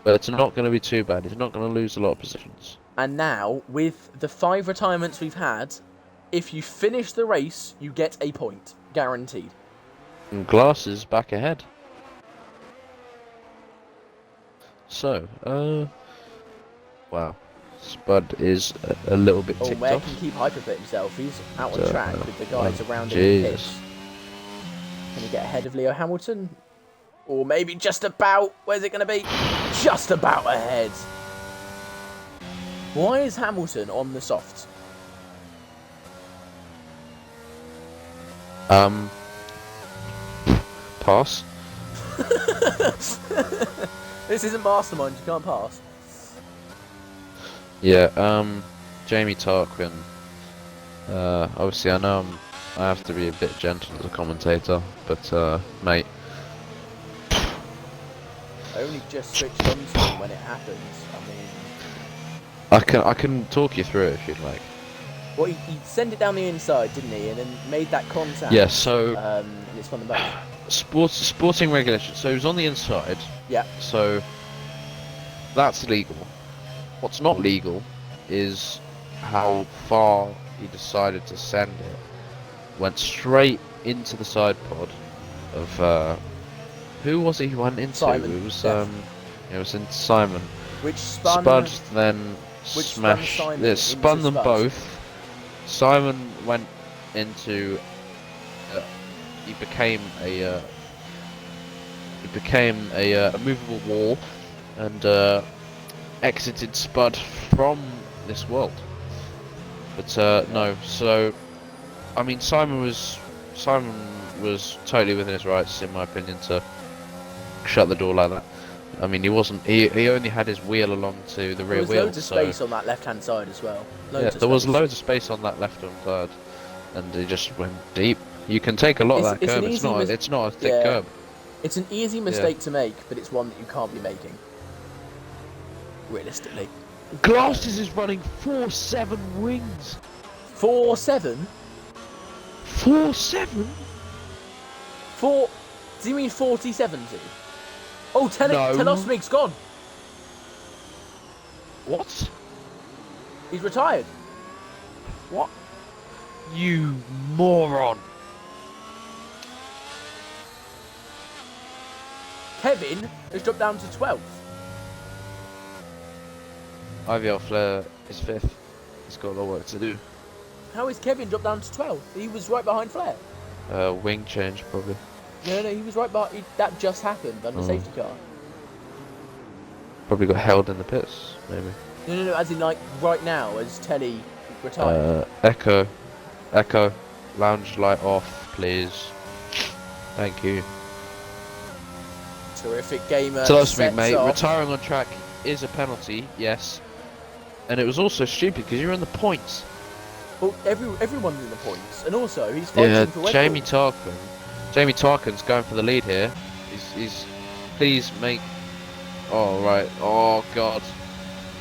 But it's not going to be too bad. He's not going to lose a lot of positions. And now, with the 5 retirements we've had, if you finish the race, you get a point, guaranteed. And Glasses back ahead. So, wow. Spud is a little bit ticked Ware off. can keep hyperpit himself. He's out on track with the guys around him. Can he get ahead of Leo Hamilton? Or maybe just about. Where's it going to be? Just about ahead. Why is Hamilton on the softs? Pass. This isn't Mastermind. You can't pass. Yeah, Jamie Tarquin. Obviously, I know I have to be a bit gentle as a commentator, but mate, I only just switched on to him when it happens. I mean, I can talk you through it if you'd like. well, he sent it down the inside, didn't he? And then made that contact. Yeah, so and it's from the back. sporting regulation. So he was on the inside. Yeah. So that's legal. What's not legal is how far he decided to send it. Went straight into the side pod of who was he went into? Simon, It was Def. it was in Simon. Which spun. Spud then Which spun smashed. Simon It spun into them Spud. both. Simon went into. He became a movable wall, and exited Spud from this world. But no, so I mean Simon was totally within his rights, in my opinion, to shut the door like that. I mean, he wasn't. He only had his wheel along to the rear There was wheel. loads of space on that left-hand side as well. Loads of there was space. loads of space on that left-hand side, and he just went deep. You can take a lot of that It's curb. an easy It's not a thick yeah. curb. It's an easy mistake to make, but it's one that you can't be making. Realistically. Glasses is running 4.7 wings. 4.7? 4.7? 4. Do you mean 40-70? Oh, No. Telosmig's gone. What? He's retired. What? You moron! Kevin has dropped down to 12th. IVL Flair is 5th. He's got a lot of work to do. How is Kevin dropped down to 12th? He was right behind Flair. Wing change, probably. No, he was right behind. That just happened under safety car. Probably got held in the pits, maybe. No, as in like right now, as Telly retired. Echo, lounge light off, please. Thank you. Terrific gamer. Telosmig, mate. off. Retiring on track is a penalty, yes. And it was also stupid because you're in the points. Well, everyone's in the points, and also he's fighting Yeah, for Red Jamie Bull. Tarkin's going for the lead here. He's please make. Oh right. Oh god.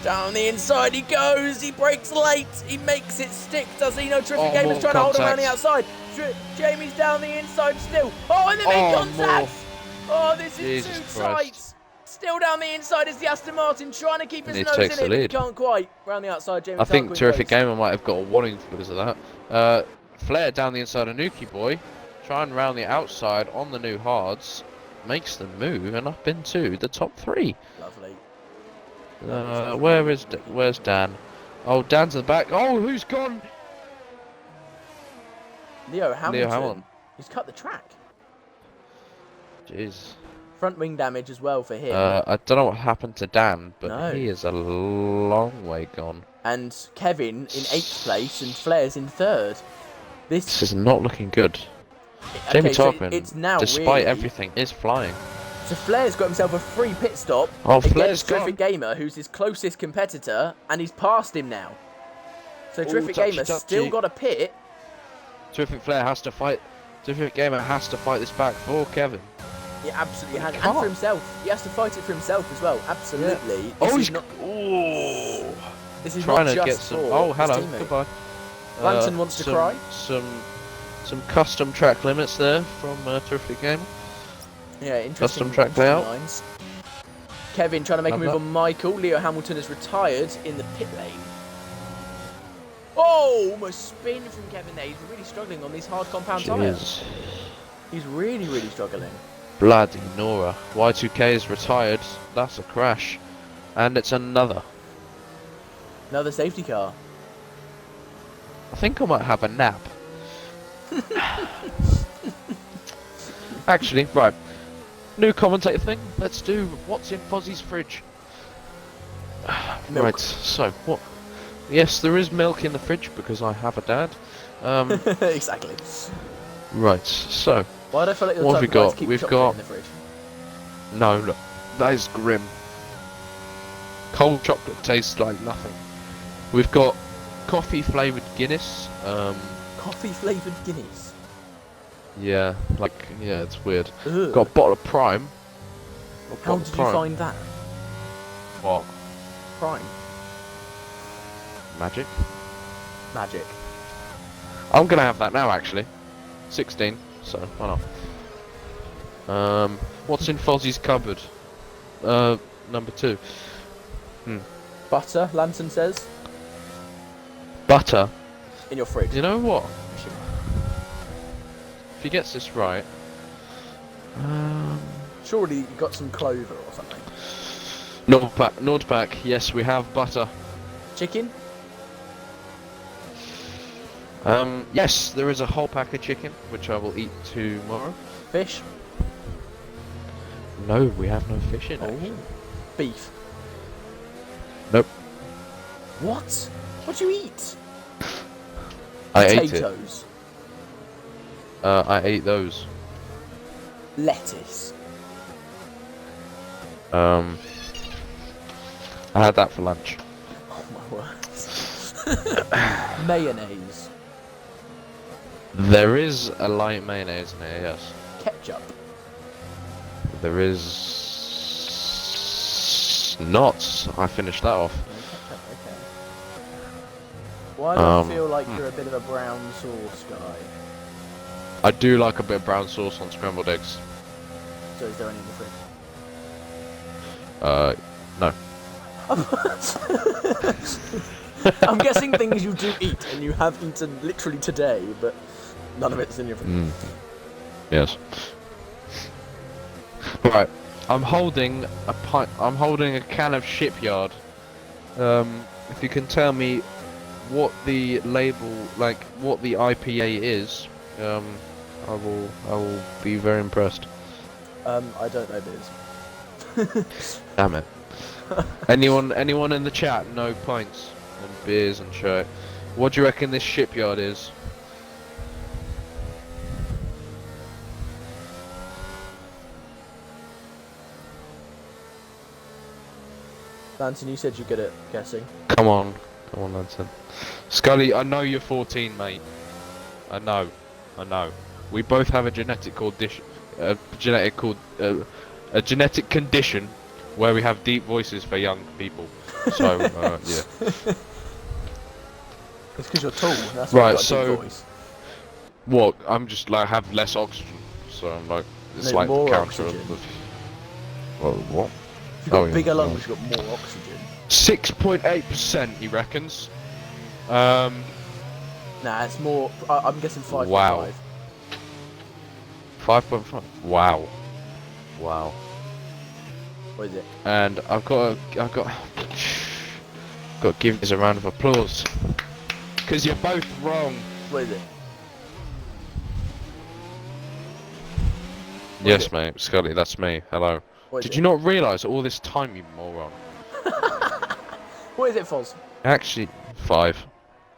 Down the inside he goes. He breaks late. He makes it stick. Does he? No, terrific Oh, gamer's more trying to hold him around contact. the outside. Jamie's down the inside still. Oh, and the big contact. Oh, this is Jesus too Christ. tight. Still down the inside is the Aston Martin trying to keep his And he nose takes in the it, but he lead. can't quite. Round the outside, Jamie I think Tarquin Terrific goes. Gamer might have got a warning because of that. Flair down the inside of Nuki Boy, trying round the outside on the new hards, makes them move and up into the top 3. Lovely. Where's Dan? Oh, Dan's at the back. Oh, who's gone? Leo Hamilton. Hamilton. He's cut the track. Jeez. Front wing damage as well for him. I don't know what happened to Dan, but No. he is a long way gone. And Kevin in 8th place and Flair's in 3rd. This is not looking good. Okay, Jamie so Tarquin, it's now despite really, everything, is flying. So Flair's got himself a free pit stop Oh, Flair's against Terrific Gamer, who's his closest competitor, and he's passed him now. So Terrific Gamer still got a pit. Terrific Flair has to fight. Terrific Gamer has to fight this back for Kevin. He absolutely has, and can't. for himself. He has to fight it for himself as well. Absolutely. Yeah. This Oh, is he's not. oh, This is trying not to just get some. for Oh, his hello. teammate. Goodbye. Lantern wants to cry. Some custom track limits there from Terrific Gamer. Yeah, interesting. Custom track layout. Lines. Kevin trying to make a Love move that. on Michael. Leo Hamilton has retired in the pit lane. Oh, almost spin from Kevin there. He's really struggling on these hard compound tyres. Jeez. He's really struggling. Bloody Nora. Y2K is retired. That's a crash. And it's another. Another safety car. I think I might have a nap. Actually, right. New commentator thing. Let's do what's in Fozzie's fridge. Milk. Right, so what? Yes, there is milk in the fridge because I have a dad. Exactly. Right, so Why do I feel like you're What the have we type of guy got? to keep We've chocolate got- in the fridge? no, look, that is grim. Cold chocolate tastes like nothing. We've got coffee flavoured Guinness. Coffee flavoured Guinness. Yeah, like yeah, it's weird. Ugh. Got a bottle of Prime. How did you find that? What? Prime. Magic? Magic. I'm gonna have that now, actually. 16, so why not? What's in Fozzie's cupboard? Number 2. Butter, Lantern says. Butter? In your fridge. You know what? If he gets this right... Surely you got some clover or something. Nordpack, yes, we have butter. Chicken? Yes, there is a whole pack of chicken, which I will eat tomorrow. Fish? No, we have no fish in it. Oh. Beef? Nope. What? What do you eat? I ate it. Potatoes? I ate those. Lettuce? I had that for lunch. Oh my word. Mayonnaise? There is a light mayonnaise in here, yes. Ketchup? There is not. I finished that off. No ketchup, okay. Why do I feel like you're a bit of a brown sauce guy? I do like a bit of brown sauce on scrambled eggs. So is there any in the fridge? No. I'm guessing things you do eat and you have eaten literally today, but none of it's in your fridge. Yes. Right. I'm holding a can of Shipyard. If you can tell me what the label, like what the IPA is, I will be very impressed. I don't know beers. Damn it. Anyone in the chat know pints and beers and shit? What do you reckon this Shipyard is? Lantern, you said you're good at guessing. Come on, Lanson. Scully, I know you're 14, mate. I know. We both have a genetic condition where we have deep voices for young people. So, yeah. It's because you're tall. That's why Right, you've got a so- deep voice. What? I'm just like have less oxygen, so I'm like it's No, like more the counter oxygen. of the. Well, what? If you've got yeah, bigger well. lungs, you've got more oxygen. 6.8%, he reckons. Nah, it's more. I'm guessing 5.5. Wow. 5.5. Wow. What is it? And I've got to give this a round of applause because you're both wrong. What is it? Yes, it? mate, Scully, that's me. Hello. What is Did it? you not realise all this time, you moron? What is it, Foz? Actually, 5.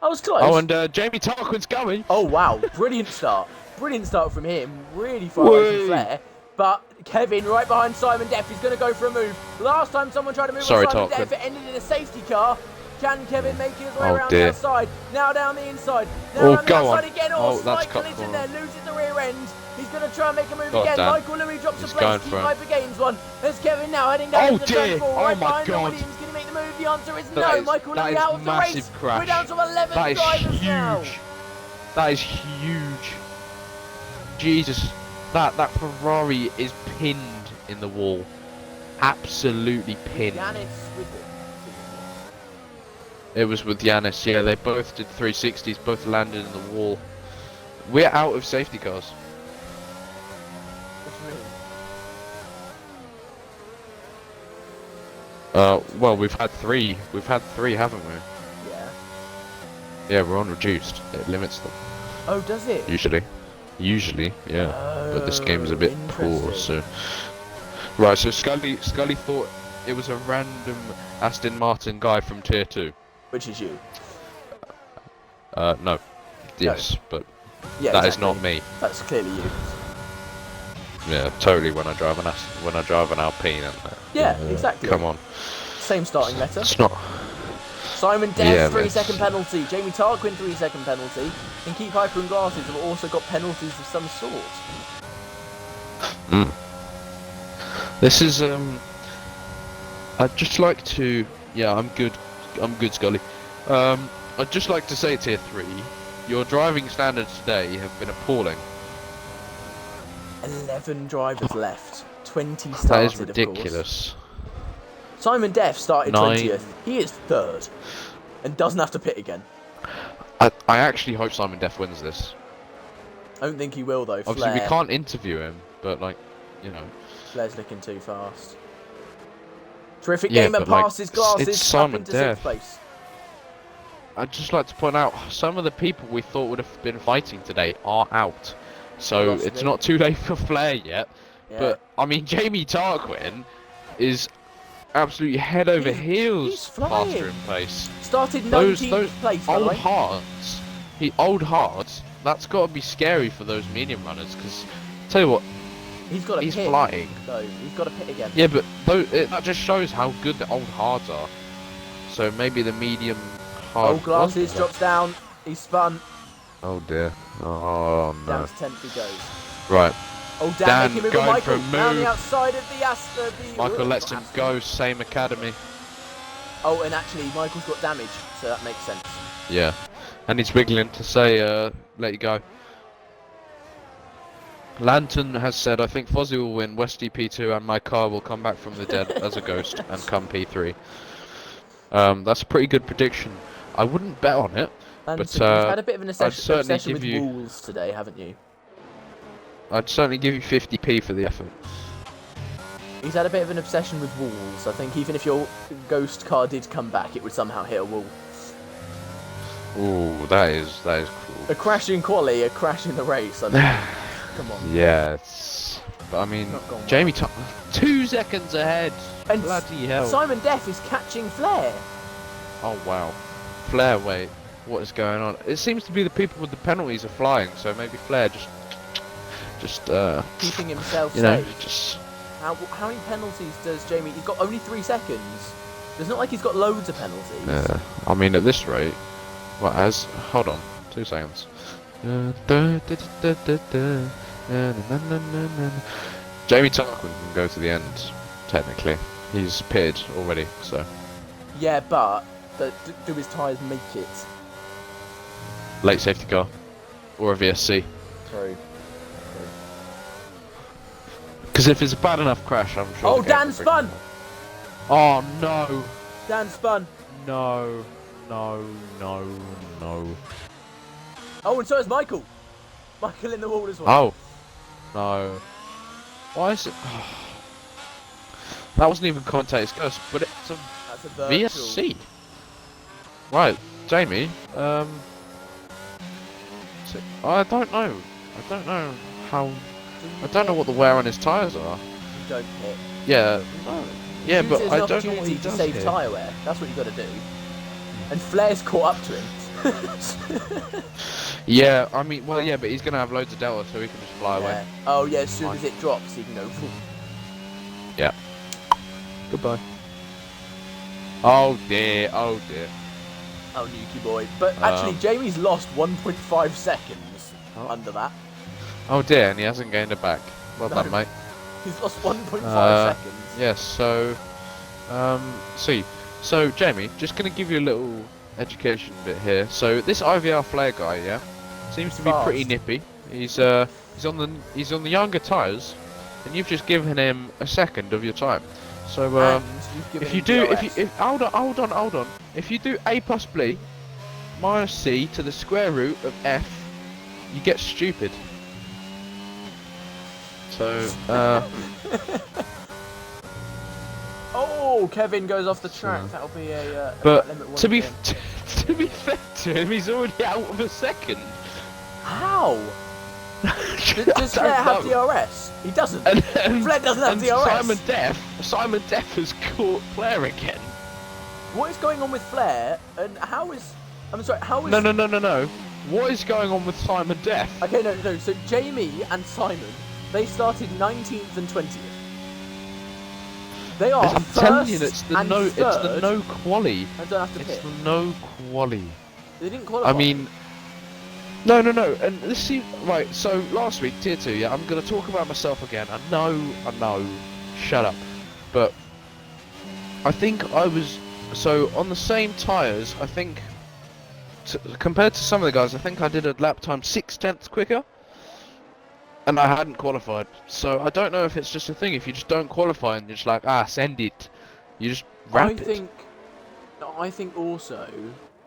I was close. Oh, and Jamie Tarquin's going. Oh wow, brilliant start. Brilliant start from him. Really far away from Flair. But Kevin right behind Simon Deff is going to go for a move. Last time someone tried to move Sorry, on Simon Tarquin. Deff, it ended in a safety car. Can Kevin make his way Oh, around dear. the outside? Now down the inside. Now Oh, down the go outside on. again. Oh, Oh, that's slight cut collision corner. there. Loses the rear end. He's going to try and make a move God again. damn. Michael Louis drops He's a place. going Keep for it. Piper gains one. There's Kevin now heading down Oh, into the turn dear. 4. Oh, Right my behind God. Williams. Can he make the move? The answer is That no. is- Michael that Louis is out of the massive race. crash. We're down to 11 That is drivers now. huge. That is huge. Jesus, that Ferrari is pinned in the wall. Absolutely pinned. Yanis with it. It was with Yanis. Yeah, they both did 360s. Both landed in the wall. We're out of safety cars. What do you mean? Well, we've had 3. We've had 3, haven't we? Yeah. Yeah, we're on reduced. It limits them. Oh, does it? Usually, yeah. But this game's a bit poor, interesting. so. Right, so Scully thought it was a random Aston Martin guy from Tier 2. Which is you. No. Yes, but Yeah, that is exactly. not me. That's clearly you. Yeah, totally. When I drive an Alpine, and Yeah, exactly. Come on, Same starting letter. it's not. Simon Death, Yeah, 3-second penalty. Jamie Tarquin, 3-second penalty. And Keep Hyper and Glasses have also got penalties of some sort. This is I'd just like to. Yeah, I'm good. I'm good, Scully. I'd just like to say, Tier 3, your driving standards today have been appalling. 11 drivers left. 20 started, That is of ridiculous. course. Simon Deff started 9. 20th. He is 3rd. And doesn't have to pit again. I actually hope Simon Deff wins this. I don't think he will, though. Obviously, Flair. we can't interview him, but, like, you know. Flair's looking too fast. Terrific Yeah, game and but, like, passes glasses it's up Simon into Deff. 6th place. I'd just like to point out, some of the people we thought would have been fighting today are out. So, it's not too late for Flair yet. Yeah. But, I mean, Jamie Tarquin is absolutely head over heels faster in pace. Started 19th place, by the old way. hearts, old hearts, that's got to be scary for those medium runners, because, tell you what, He's got a he's pit. flying. No, he's got to pit again. Yeah, but that just shows how good the old hards are. So maybe the medium hard... Old glasses drops down. He's spun. Oh dear. Oh no. Down to 10th he goes. Right. Oh, Dan making move going on for a Michael. Down the move. outside of the Aston. Michael lets him go, same academy. Oh, and actually, Michael's got damage, so that makes sense. Yeah. And he's wiggling to say, let you go. Lantern has said, I think Fozzie will win, Westy P2, and my car will come back from the dead as a ghost and come P3. That's a pretty good prediction. I wouldn't bet on it, And but you've had a bit of an certainly obsession give with you- walls today, haven't you? I'd certainly give you 50p for the effort. He's had a bit of an obsession with walls. I think even if your ghost car did come back, it would somehow hit a wall. Ooh, that is cool. A crash in quali, a crash in the race. I mean, come on. Yes. But I mean, Not gone well. Jamie 2 seconds ahead. And Bloody hell. Simon Deff is catching Flair. Oh wow. Flair, wait. What is going on? It seems to be the people with the penalties are flying, so maybe Flair just Keeping himself you know, safe. just How many penalties does Jamie... He's got only 3 seconds. It's not like he's got loads of penalties. I mean, at this rate, hold on, 2 seconds. Jamie Tarquin can go to the end, technically. He's pitted already, so Yeah, but do his tyres make it? late safety car or a VSC. True. Because if it's a bad enough crash, I'm sure. Oh, the game Dan will bring spun! him up. Oh no! Dan spun. No! Oh, and so is Michael. Michael in the wall as well. Oh no! Why is it? That wasn't even contact discussed, but it's a That's a virtual. VSC. Right, Jamie. I don't know. I don't know how. I don't know what the wear on his tyres are. You don't hit. Yeah. No. Yeah, Use but it as I an don't know what he opportunity to does save here. tyre wear. That's what you got to do. And Flair's caught up to him. Yeah, I mean, well, yeah, but he's gonna have loads of delta, so he can just fly away. Yeah. Oh yeah, as soon Fine. as it drops, he can go. Phew. Yeah. Goodbye. Oh dear. Oh dear. Oh, Nuki boy. But actually, Jamie's lost 1.5 seconds under that. Oh dear, and he hasn't gained it back. Well No. done, mate. He's lost 1.5 seconds. Yes. So, so Jamie, just gonna give you a little education bit here. So this IVR Flair guy, yeah, seems to be pretty Fast. nippy. He's on the younger tyres, and you've just given him a second of your time. So And you've given if you him do, DRS. if hold on. If you do A plus B minus C to the square root of F, you get stupid. So Oh, Kevin goes off the track. So- That'll be a but limit one to be again. to be fair to him, he's already out of a second. How? Does I Flair have don't know. DRS? He doesn't. And Flair doesn't have and DRS. Simon Deff has caught Flair again. What is going on with Flair? And how is? I'm sorry. How is? No. What is going on with Simon Deff? Okay, no. So Jamie and Simon, they started 19th and 20th. They are I'm first telling you, it's the and no, third. it's the no quali. I don't have to It's pit. the no quali. They didn't qualify. I mean, no. And this seems right. So last week, tier 2, yeah. I'm gonna talk about myself again. I know. Shut up. But I think I was so on the same tyres. I think compared to some of the guys, I think I did a lap time 6/10 quicker, and I hadn't qualified. So I don't know if it's just a thing. If you just don't qualify and you're just like, send it, you just wrap it. I think also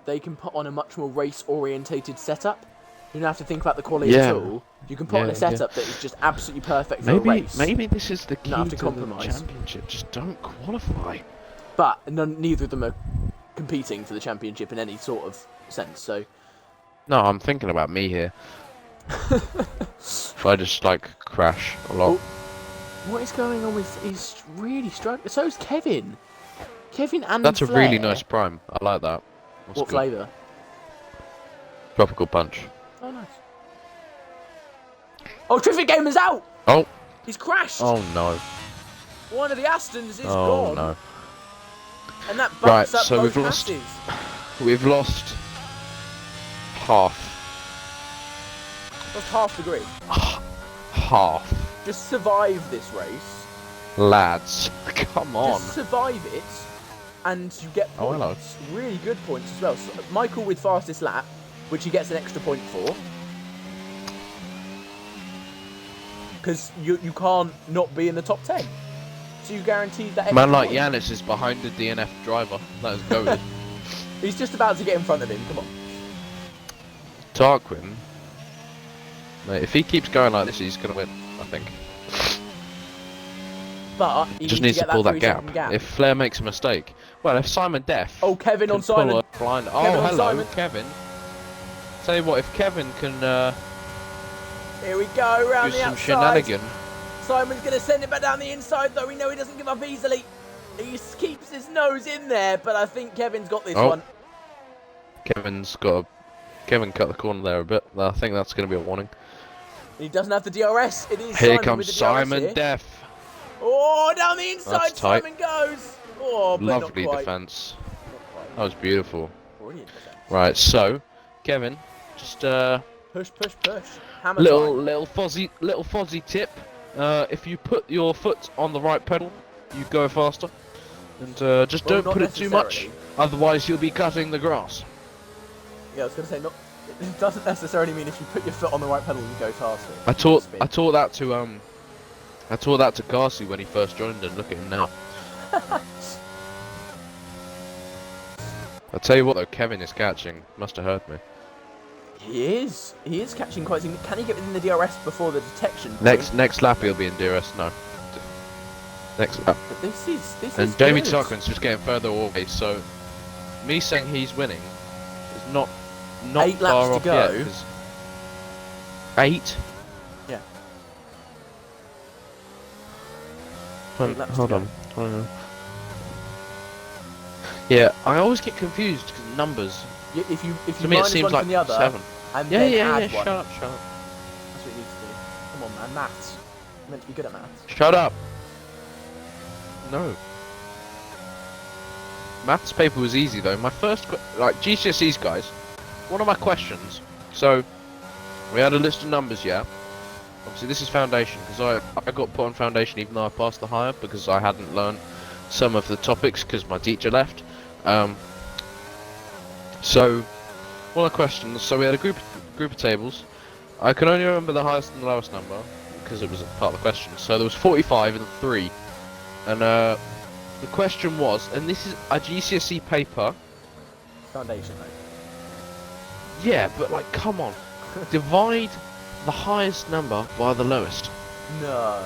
they can put on a much more race-orientated setup. You don't have to think about the quality at all. You can put on a setup that is just absolutely perfect for a race. Maybe this is the key not have to to compromise. the championship. Just don't qualify. But neither of them are competing for the championship in any sort of sense. So no, I'm thinking about me here. If I just like crash a lot. Oh, what is going on with? He's really struggling. So is Kevin. Kevin and that's Flair. a really nice prime. I like that. That's what flavour? Tropical punch. Oh, nice. Oh, Traffic Gamer's out! Oh. He's crashed! Oh, no. One of the Astons is gone. gone. No. And that bumps up so both we've lost half. Lost half the grid. Half. Just survive this race. Lads, come on. Just survive it, and you get points. Oh, hello. Really good points as well. So Michael with fastest lap, which he gets an extra point for. Because you can't not be in the top 10. So you guaranteed that extra Man like point. Yanis is behind the DNF driver. That is goated. He's just about to get in front of him. Come on. Tarquin. Mate, if he keeps going like this, he's going to win, I think. But he just needs to pull that gap. gap. If Flair makes a mistake. Well, if Simon Def... Oh, Kevin on Simon. Blind... Kevin oh, on hello, Simon. Kevin. Tell you what, if Kevin can Here we go, around do the some outside. shenanigan. Simon's going to send it back down the inside, though. We know he doesn't give up easily. He keeps his nose in there, but I think Kevin's got this one. Kevin cut the corner there a bit. I think that's going to be a warning. He doesn't have the DRS. It is Here Simon comes with the DRS Simon here. Def. Oh, down the inside, That's tight. Simon goes. Oh, but Lovely not quite. defence. That was beautiful. Brilliant defence. Right, so Kevin, just push. Hammer little fuzzy tip. If you put your foot on the right pedal, you go faster, and just don't put it too much. Otherwise, you'll be cutting the grass. Yeah, I was going to say it doesn't necessarily mean if you put your foot on the right pedal, you go faster. I taught that to Garcia when he first joined, and look at him now. I'll tell you what though, Kevin is catching. Must have heard me. He is catching quite significantly. Can he get within the DRS before the detection point? Next lap he'll be in DRS. No. Next lap. But this is and Jamie Tarquin's just getting further away. So me saying he's winning is not 8 far laps off to go. yet. 8. Yeah. Hold on. Yeah, I always get confused because numbers. Yeah, if you to me it seems like from the other, 7. And then add one. Shut up. That's what you need to do. Come on, man, maths. You're meant to be good at maths. Shut up. No. Maths paper was easy though. My first, GCSEs guys, one of my questions. So, we had a list of numbers, yeah. Obviously, this is foundation because I got put on foundation even though I passed the higher because I hadn't learned some of the topics because my teacher left. So, one of the questions. So we had a group of tables. I can only remember the highest and the lowest number because it was a part of the question. So there was 45 and 3, and the question was, and this is a GCSE paper. Foundation, though. Yeah, but like, come on, divide the highest number by the lowest. No.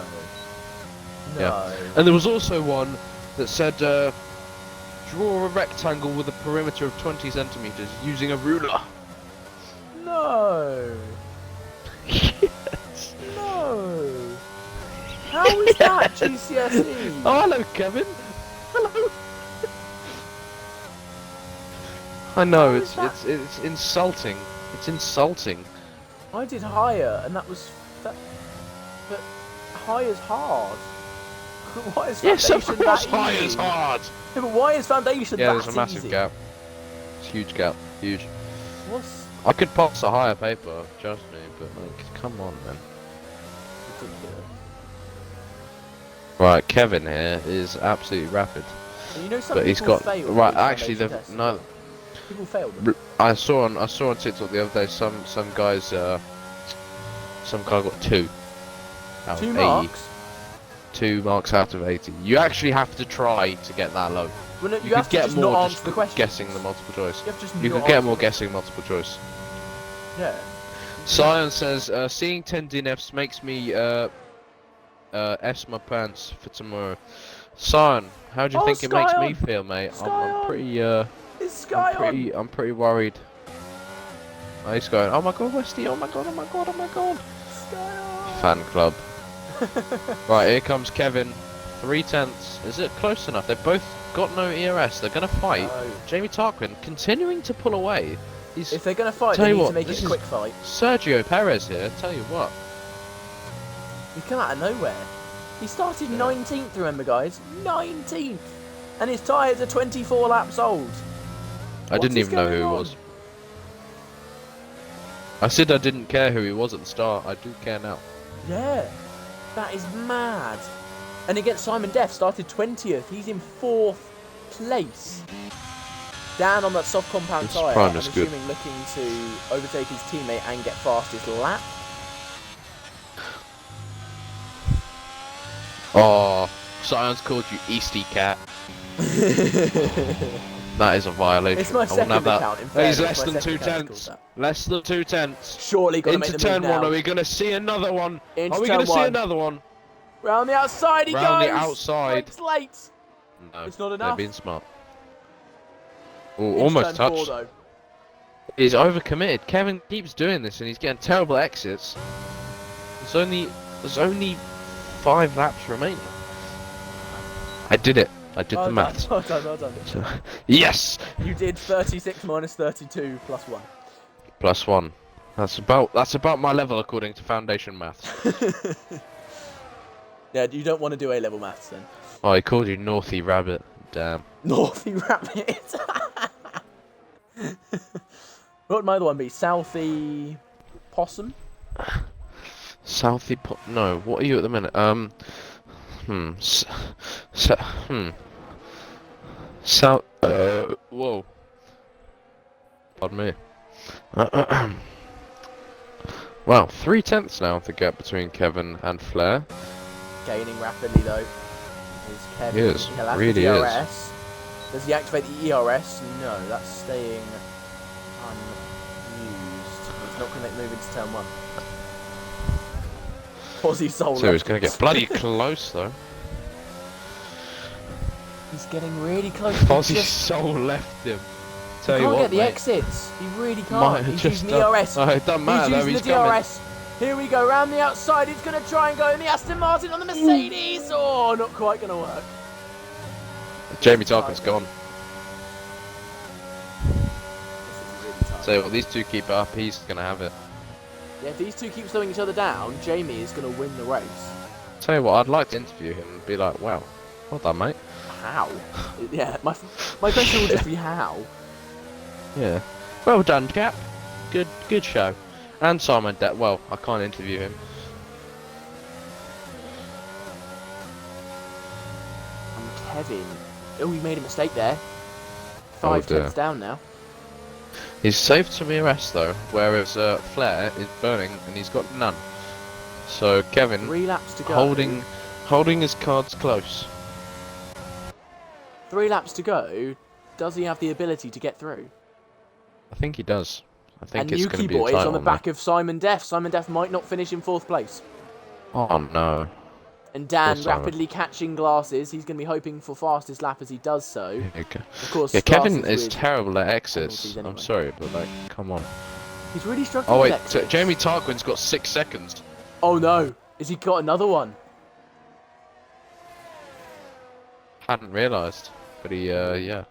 Yeah. And there was also one that said, draw a rectangle with a perimeter of 20 centimeters using a ruler. No. Yes. No. How is that GCSE? Oh, hello, Kevin. Hello. I know it's insulting. It's insulting. I did higher, and that was that. But high is hard. Why is foundation yes, of course, that high easy? is hard. Yeah, but why is foundation Yeah, that there's a massive easy? gap. It's a huge gap. Huge. What's I could pass a higher paper, trust me, but like, come on, man. ridiculous? Right, Kevin here is absolutely rapid, And you know some but he's people got fail right. these Actually, foundation the tests as no. well. People fail them. I saw on TikTok the other day some guys some guy got 2 out 2 of 80. marks? 2 marks out of 80. You actually have to try to get that low. Well, no, You you have could to get just more not just answer the question. guessing the multiple choice. You have to just You not could get answer more the guessing multiple choice. Yeah. Science says seeing 10 DNFs makes me S my pants for tomorrow. Sion, how do you Oh, think it makes Sky me on! feel, mate? Sky I'm on! pretty Is Sky on? I'm pretty worried. Oh, he's going, oh my god, Westy, oh my god, oh my god, oh my god. Sky on! Fan club. Right, here comes Kevin. 3/10. Is it close enough? They've both got no ERS. They're gonna fight. No. Jamie Tarquin continuing to pull away. He's If they're gonna fight, Tell they you need what, to make this it a is- quick fight. Sergio Perez here. Tell you what. He come out of nowhere. He started Yeah. 19th, remember, guys? 19th! And his tyres are 24 laps old. I didn't What is even know who going he on? was. I said I didn't care who he was at the start. I do care now. Yeah. That is mad. And against Simon Deff, started 20th. He's in 4th place. Dan on that soft compound This tyre, prime I'm is good. assuming looking to overtake his teammate and get fastest lap. Oh, Scion's called you Easty Cat. That is a violation. It's my I wouldn't second have that. account, in He's fairness, less my than second 2 account's tenths. called Less than 2 tenths. Surely got to make Into the move turn now. 1. Are we going to see another one? Into Are we turn going to see one. another one? Round the outside he Round goes! the outside. Brakes late! No, It's not they're enough. being smart. Oh, Into almost turn 4, touched. though. He's overcommitted. Kevin keeps doing this and he's getting terrible exits. There's only 5 laps remaining. I did it. I did Well the done, maths. well done, well done. So, yes! You did 36 minus 32 plus 1. Plus 1. That's about my level according to foundation maths. Yeah, you don't want to do A-level maths then. Oh, he called you Northy Rabbit. Damn. Northy Rabbit. What might the one be? Southy Possum? Southie no, what are you at the minute? South. Whoa. Pardon me. Well, 3/10 now the gap between Kevin and Flair. Gaining rapidly though. Is Kevin. He is, He'll have really the is. ERS. Does he activate the ERS? No, that's staying unused. He's not going to move into turn 1. Aussie Soul. So he's going to get bloody close though. He's getting really close. Aussie Soul left him. Tell He you can't what, get the mate. exits. He really can't. Might have He's just using the ERS. Oh, it doesn't matter He's though. using He's the coming. DRS. Here we go, round the outside. He's going to try and go in the Aston Martin on the Mercedes. Oh, not quite going to work. Jamie Tarkin's gone. This is really tight. So what, these two keep it up, he's going to have it. Yeah, if these two keep slowing each other down, Jamie is going to win the race. Tell you what, I'd like to interview him and be like, wow, well done, mate. How? Yeah, my question will just be how. Yeah. Well done, chap. Good show. And Simon well, I can't interview him. And Kevin. Oh, he made a mistake there. Oh, 5 dear. tenths down now. He's saved some ERS though, whereas Flair is burning and he's got none. So Kevin 3 laps to go. holding his cards close. 3 laps to go. Does he have the ability to get through? I think he does. I think And it's Yuki going to be a Boy is tight on the one, back of Simon Deff. Simon Deff might not finish in 4th place. though. Oh no. And Dan Poor Simon. rapidly catching glasses. He's going to be hoping for fastest lap as he does so. Okay. Of course, Yeah, Kevin glasses is with terrible at exits. penalties anyway. I'm sorry, but like, come on. He's really struggling Oh with wait, exits. Jamie Tarquin's got 6 seconds. Oh no. Has he got another one? Hadn't realised, but he yeah.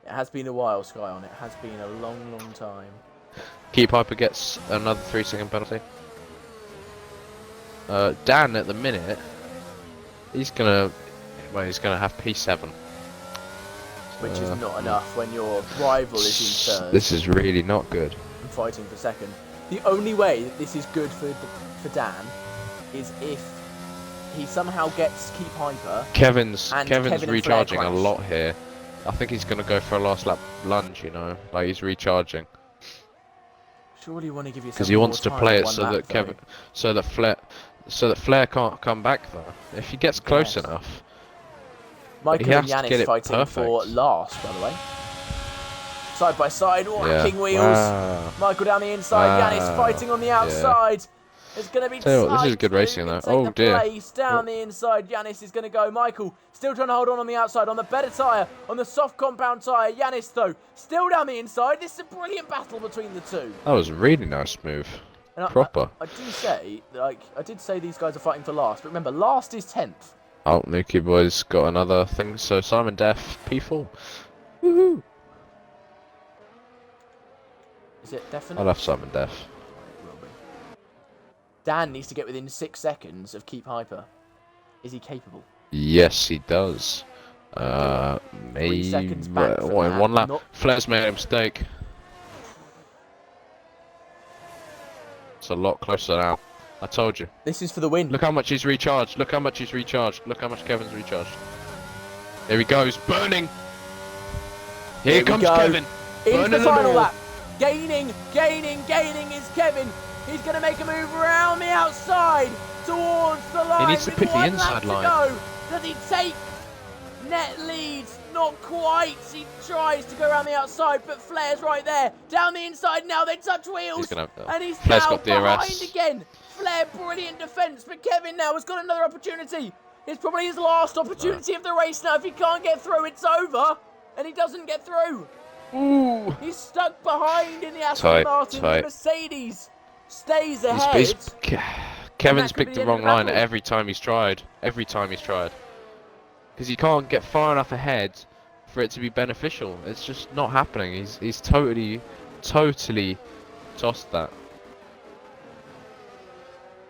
It has been a while, Sky, on it. Has been a long, long time. Keep Hyper gets another 3-second penalty. Dan at the minute, he's gonna have P7. Which is not enough when your rival is in 3rd This is really not good. and fighting for 2nd. The only way that this is good for Dan is if he somehow gets Keep Hyper. Kevin's And Kevin and Flair recharging a crash. lot here. I think he's gonna go for a last lap lunge. You know, like he's recharging Surely you want to give yourself because he more wants to time play at it one so lap, that though. so that Flair can't come back though. If he gets close Yes. enough, Michael he and has to get Yanis it fighting for perfect. last, by the way. Side by side, whacking wheels. Wow. Michael down the inside, Yanis Wow. fighting on the outside. It's going to be Tell you what, tight. this is good racing, Who though. can take Oh, the dear. place? Down Oh. the inside, Yanis is going to go. Michael still trying to hold on the outside, on the better tyre, on the soft compound tyre. Yanis, though, still down the inside. This is a brilliant battle between the two. That was a really nice move. And Proper. I did say these guys are fighting for last, but remember, last is 10th. Oh, Nuki Boy's got another thing. So Simon Def, P4. Woohoo! Is it definite? I love Simon Def. It will be. Dan needs to get within 6 seconds of Keep Hyper. Is he capable? Yes, he does. Maybe. 3 seconds back from in that. one lap. Not- Flair's made a mistake. It's a lot closer now. I told you. This is for the win. Look how much he's recharged. Look how much he's recharged. Look how much Kevin's recharged. There he goes, burning. Here comes go. Kevin. Into Burning the them final all. lap. Gaining is Kevin. He's going to make a move around the outside towards the line. needs to with pick the 1 inside lap to line. go. Does he take net leads? Not quite. He tries to go around the outside, but Flair's right there. Down the inside now, they touch wheels. And he's Flair's now got DRS. behind again. Flair, brilliant defence, but Kevin now has got another opportunity. It's probably his last opportunity of the race now. If he can't get through, it's over. And he doesn't get through. Ooh. He's stuck behind in the Aston Martin. The Mercedes stays ahead. Kevin's that could picked be the the end wrong of the line battle. every time he's tried. Every time he's tried. Because he can't get far enough ahead for it to be beneficial. It's just not happening. He's totally tossed that.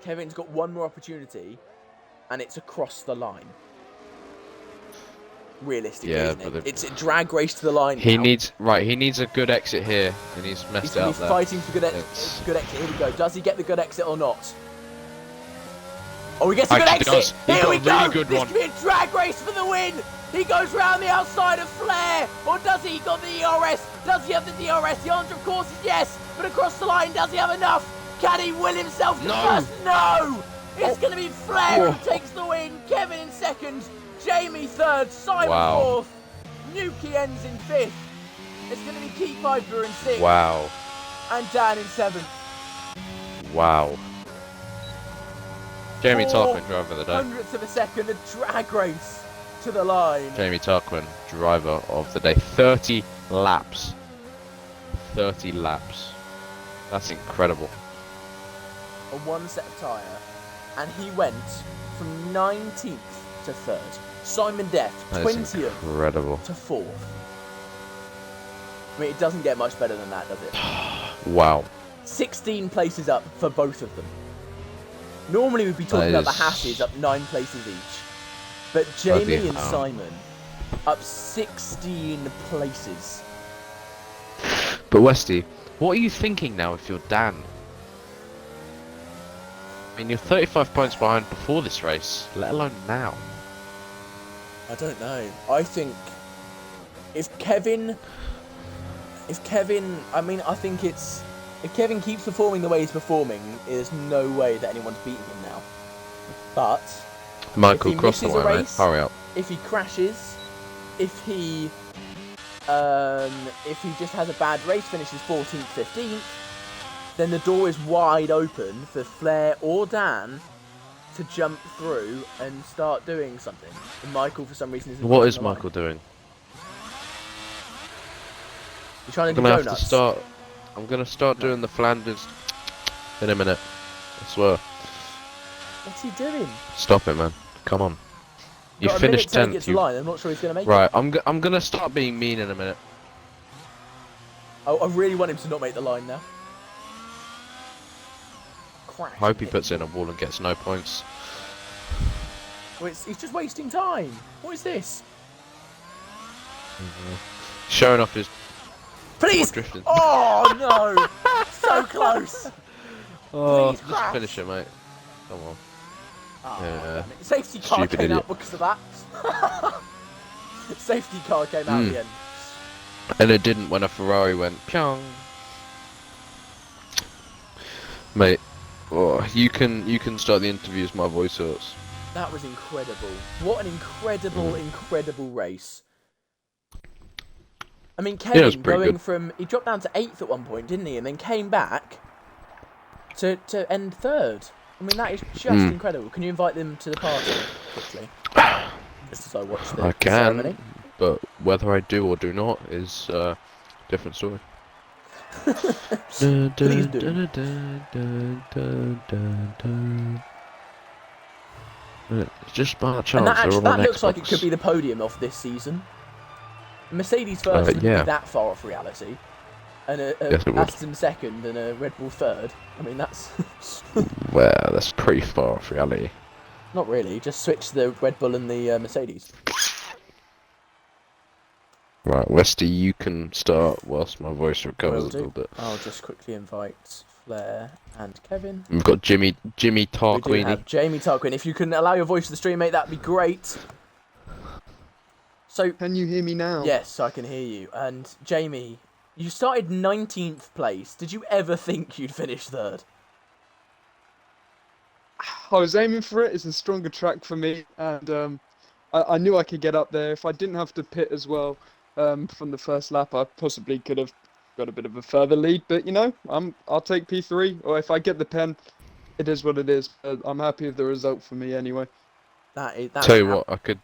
Kevin's got one more opportunity, and it's across the line. Realistically, Yeah, isn't it? but It's a drag race to the line. He now. needs a good exit here, and he's He's messed going it to up be there. fighting for good exit. Here we go. Does he get the good exit or not? Oh, he gets a good Actually exit. does. He Here got we a go. really good This one. could be a drag race for the win. He goes round the outside of Flair. Or does he? He got the DRS. Does he have the DRS? The answer, of course, is yes. But across the line, does he have enough? Can he will himself to No. first? No. It's going to be Flair who takes the win. Kevin in second. Jamie third. Simon Wow. fourth. Nuki ends in fifth. It's going to be Keep Piper in sixth. Wow. And Dan in seventh. Wow. Jamie 4 Tarquin, driver of the day. hundredths of a second, a drag race to the line. Jamie Tarquin, driver of the day. 30 laps. 30 laps. That's incredible. On one set of tyre, and he went from 19th to 3rd. Simon Def, That is 20th incredible. to 4th. I mean, it doesn't get much better than that, does it? Wow. 16 places up for both of them. Normally we'd be talking about the is- Hasses up 9 places each. But Bloody Jamie and hell. Simon up 16 places. But Westy, what are you thinking now if you're Dan? I mean, you're 35 points behind before this race, let alone now. I don't know. I think if Kevin, I mean, I think it's if Kevin keeps performing the way he's performing, there's no way that anyone's beating him now. But Michael, if he cross the misses a line, mate. race- Hurry up. if he crashes, if he just has a bad race, finishes 14th, 15th, then the door is wide open for Flair or Dan to jump through and start doing something. And Michael, for some reason, isn't What crossing is the line. Michael doing? You're trying I'm to do gonna have donuts. to start. I'm gonna start doing the Flanders in a minute. I swear. What's he doing? Stop it, man. Come on. You Got a minute finished till he 10th. gets the line. I'm not sure he's going to make it. Right. I'm gonna start being mean in a minute. Oh, I really want him to not make the line now. Crash. Hope he puts in a wall and gets no points. Well, he's just wasting time. What is this? Showing off his Please! drifting. Oh, no! So close! Oh, Please just crash. finish it, mate. Come on. Oh, Yeah. damn it. Safety car Stupid came idiot. out because of that. Safety car came out at the end. And it didn't when a Ferrari went pyong. Mate, oh, you can start the interviews. My voice hurts. That was incredible. What an incredible race. I mean, Yeah, it was Kevin pretty going good. from... He dropped down to 8th at one point, didn't he? And then came back to end 3rd. I mean, that is just incredible. Can you invite them to the party quickly? Just as I watch the I ceremony. can, but whether I do or do not is a different story. Please do. It's just by And chance that they're actually, all on that looks Xbox. like it could be the podium of this season. Mercedes first wouldn't yeah. be that far off reality. And a Yes, it would. Aston second and a Red Bull third. I mean, that's... Well, that's pretty far off reality. Not really, just switch the Red Bull and the Mercedes. Right, Westy, you can start whilst my voice recovers Will a little do. bit. I'll just quickly invite Flair and Kevin. We've got Jimmy We do Tarquini. have Jamie Tarquin. If you can allow your voice to the stream, mate, that'd be great. So, Can you hear me now? yes, I can hear you. And Jamie, you started 19th place. Did you ever think you'd finish 3rd? I was aiming for it. It's a stronger track for me, and I knew I could get up there. If I didn't have to pit as well from the first lap, I possibly could have got a bit of a further lead. But you know, I'll take P3, or if I get the pen, it is what it is. I'm happy with the result for me anyway. That's Tell you what, I could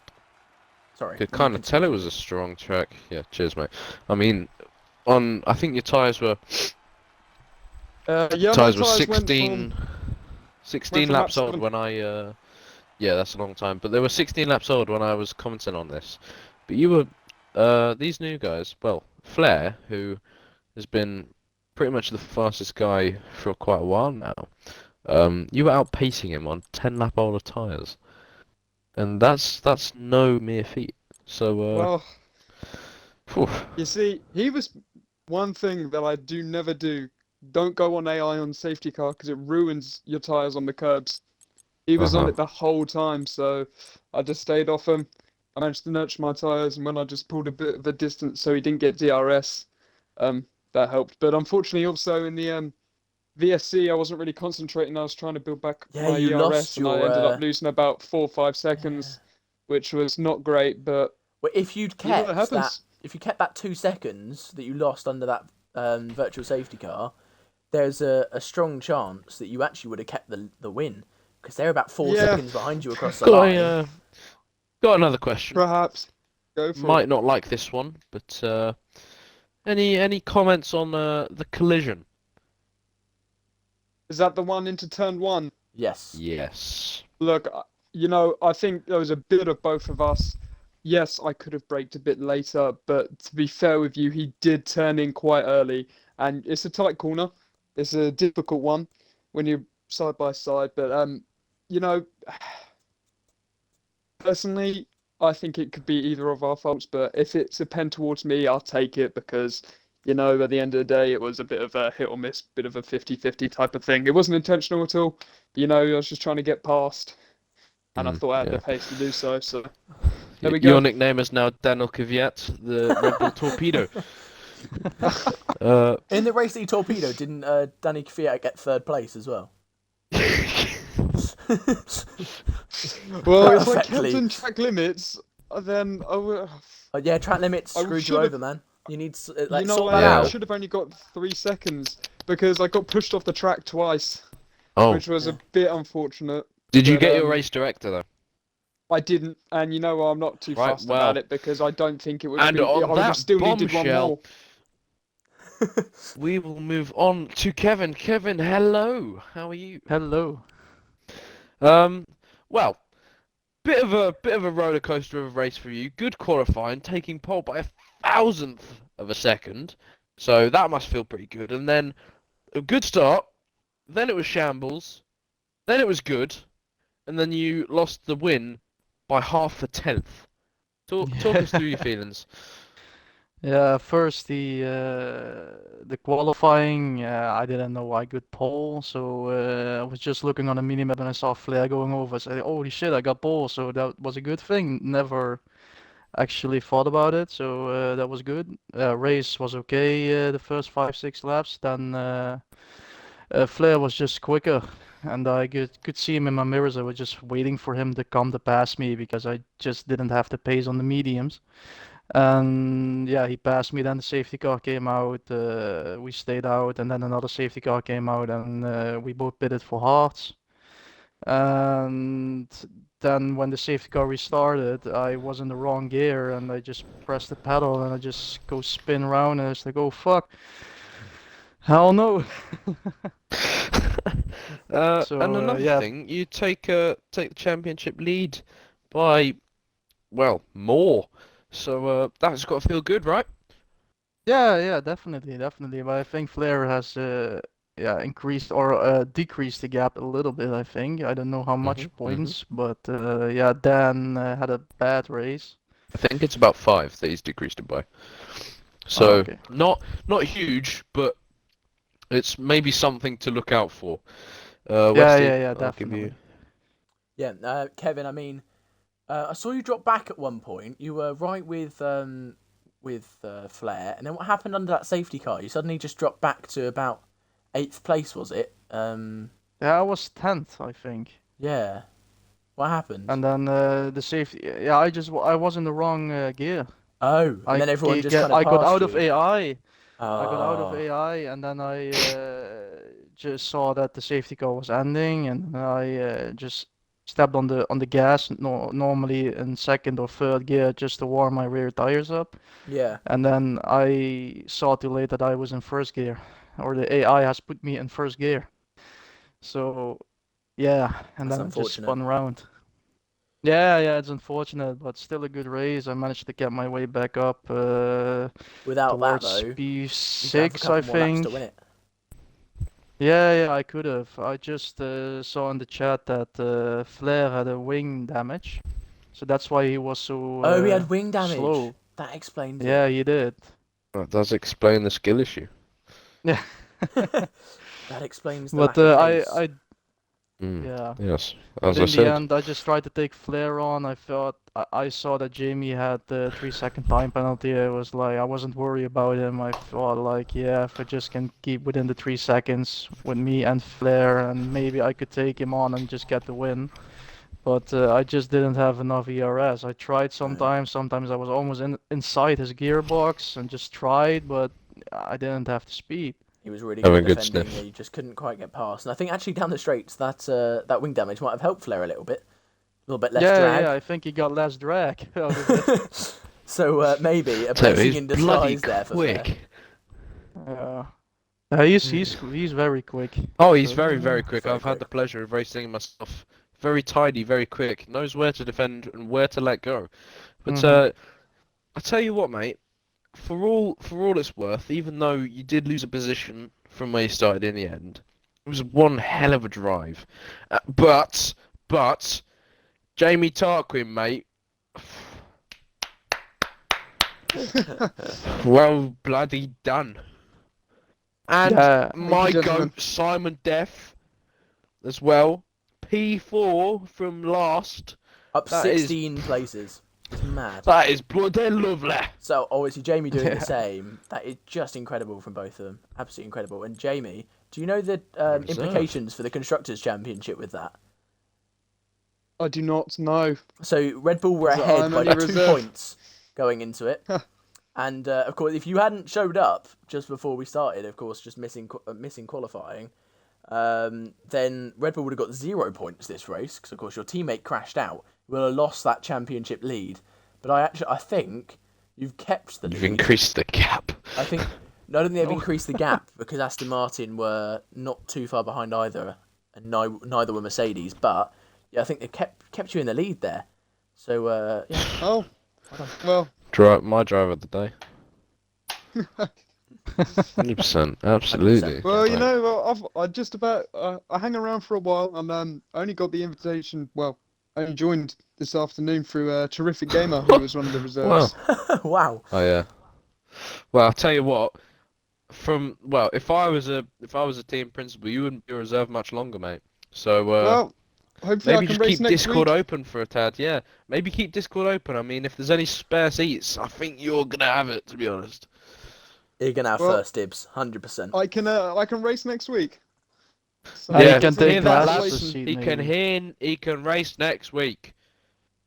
Sorry. kind of tell it was a strong track. Yeah, cheers, mate. I mean, I think your tyres were Yeah, my tyres were tyres went 16 from 16 lap laps old 7. when I yeah, that's a long time. But they were 16 laps old when I was commenting on this. But you were these new guys. Well, Flair, who has been pretty much the fastest guy for quite a while now. You were outpacing him on 10 lap older tyres, and that's no mere feat. So Well, phew, you see, he was one thing that I do never do. Don't go on AI on safety car because it ruins your tyres on the curbs. He was on it the whole time, so I just stayed off him. I managed to nurture my tyres, and when I just pulled a bit of a distance so he didn't get DRS, that helped. But unfortunately, also in the VSC, I wasn't really concentrating. I was trying to build back Yeah, my you ERS, lost and I your. ended up losing about 4 or 5 seconds, which was not great. But Well, if you'd you know what kept that, happens. if you kept that 2 seconds that you lost under that virtual safety car, there's a strong chance that you actually would have kept the win because they're about 4 Yeah, seconds behind you across the got line. got another question. perhaps go for it. Might not like this one, but any comments on the collision? Is that the one into turn 1? Yes. Yes. Look, you know, I think there was a bit of both of us. Yes, I could have braked a bit later, but to be fair with you, he did turn in quite early, and it's a tight corner. It's a difficult one when you're side by side, but you know, personally, I think it could be either of our faults, but if it's a pen towards me, I'll take it because, you know, at the end of the day, it was a bit of a hit or miss, bit of a 50-50 type of thing. It wasn't intentional at all. You know, I was just trying to get past, and I thought I had the pace to do so. So there we go. Your nickname is now Daniel Kvyat, the Red Bull Torpedo. In the race that he torpedoed, didn't Danny Kvyat get 3rd place as well? Well, if I Perfectly. kept in track limits, then I would. Yeah, track limits I screwed you should've- over, man. You need to You know, sort I that out. should have only got 3 seconds because I got pushed off the track twice, Oh, which was a bit unfortunate. did you but, get your race director though? I didn't, and you know I'm not too Right, fussed well, about it because I don't think it would have and been. on I would have that still needed one bombshell, more. We will move on to Kevin. Kevin, hello. How are you? Hello. Well, bit of a roller coaster of a race for you. Good qualifying, taking pole by 1,000th of a second. So that must feel pretty good. And then a good start. Then it was shambles. Then it was good. And then you lost the win by half a tenth. Talk us through your feelings. Yeah, first the qualifying, I didn't know I could pole, so I was just looking on the minimap and I saw Flair going over. I said, "Holy shit, I got pole!" So that was a good thing. Never actually thought about it, so that was good. Race was okay, the first 5, 6 laps. Then Flair was just quicker, and I could see him in my mirrors. I was just waiting for him to come to pass me because I just didn't have the pace on the mediums. And yeah, he passed me. Then the safety car came out. We stayed out, and then another safety car came out, and we both pitted for hards. And then when the safety car restarted, I was in the wrong gear, and I just pressed the pedal, and I just go spin around, and it's like, oh fuck, hell no. And So another yeah, thing, you take the championship lead by, well, more. So that's got to feel good, right? yeah, definitely. But I think Flair has yeah, increased or decreased the gap a little bit, I think. I don't know how much Hmm. points, but yeah, Dan had a bad race. I think it's about 5 that he's decreased it by. Oh, So okay. not huge, but it's maybe something to look out for. Westy, Yeah, I'll give you. definitely. Yeah, Kevin. I mean, I saw you drop back at one point. You were right with Flair, and then what happened under that safety car? You suddenly just dropped back to about eighth place, was it? Yeah, I was 10th, I think. Yeah. What happened? And then the safety, yeah, I was in the wrong gear. Oh, and then everyone just kind of I got passed out of you. AI. I got out of Oh, AI, and then I just saw that the safety car was ending, and I just stepped on the gas, normally in second or third gear, just to warm my rear tires up. yeah. And then I saw too late that I was in first gear, or the AI has put me in first gear. So yeah, and That's then I just unfortunate. spun around. Yeah, it's unfortunate, but still a good race. I managed to get my way back up Without that towards though, you'd have a P6, I couple more laps to think. win it. Yeah, I could have. I just saw in the chat that Flair had a wing damage, so that's why he was so Oh, he had wing damage. slow. That explains it. Yeah, he did. That does explain the skill issue. Yeah, That explains the but lack of pace. yeah. Yes, But as I in the said. end, I just tried to take Flair on. I saw that Jamie had the 3 second time penalty. I was like, I wasn't worried about him. I thought like, yeah, if I just can keep within the 3 seconds with me and Flair, and maybe I could take him on and just get the win. But I just didn't have enough ERS. I tried No. sometimes I was almost inside his gearbox and just tried, but I didn't have the speed. He was really good Having at a good defending. sniff. He just couldn't quite get past. And I think actually down the straights, that wing damage might have helped Flair a little bit. A little bit less Yeah, drag. I think he got less drag out of it. So maybe a So blessing he's in bloody disguise there for Flair. quick. Yeah. He's very quick. Oh, he's So very, yeah. very quick. Very I've had quick. the pleasure of racing him myself. Very tidy, very quick. Knows where to defend and where to let go. But Mhm. I tell you what, mate. For all it's worth, even though you did lose a position from where you started in the end, it was one hell of a drive. But Jamie Tarquin, mate. Well, bloody done. And Yeah. Thank you, my gentlemen. goat, Simon Deff, as well. P4 from last. Up That is 16 places. It's mad. bloody lovely. So obviously Jamie doing the Yeah. same. That is just incredible from both of them. Absolutely incredible. And Jamie, do you know the Reserved. implications for the constructors' championship with that? I do not know. So Red Bull were Because ahead I'm by only 2 reserve. points going into it. And of course, if you hadn't showed up just before we started, of course, just missing qualifying, then Red Bull would have got 0 points this race because, of course, your teammate crashed out. You would have lost that championship lead. But I think you've kept the You've lead. increased the gap. I think not only they've Oh. increased the gap because Aston Martin were not too far behind either, and neither were Mercedes. But yeah, I think they kept you in the lead there. So yeah, Oh, well, My driver of the day. 100%. Absolutely. well, you Like, know, I just about I hang around for a while, and I only got the invitation. Well, I only joined this afternoon through a terrific gamer who was one of the wow. reserves. wow. Oh yeah. Well, I'll tell you what. If I was a team principal, you wouldn't be reserved much longer, mate. So Well, hopefully I maybe can just race keep next Discord week. open for a tad. Yeah, maybe keep Discord open. I mean, if there's any spare seats, I think you're gonna have it. To be honest. You're gonna have Well, first dibs, 100%. I can race next week. So You Yeah, can hopefully, take hear that, Glasses' lads? congratulations. seat, He can maybe. he can race next week.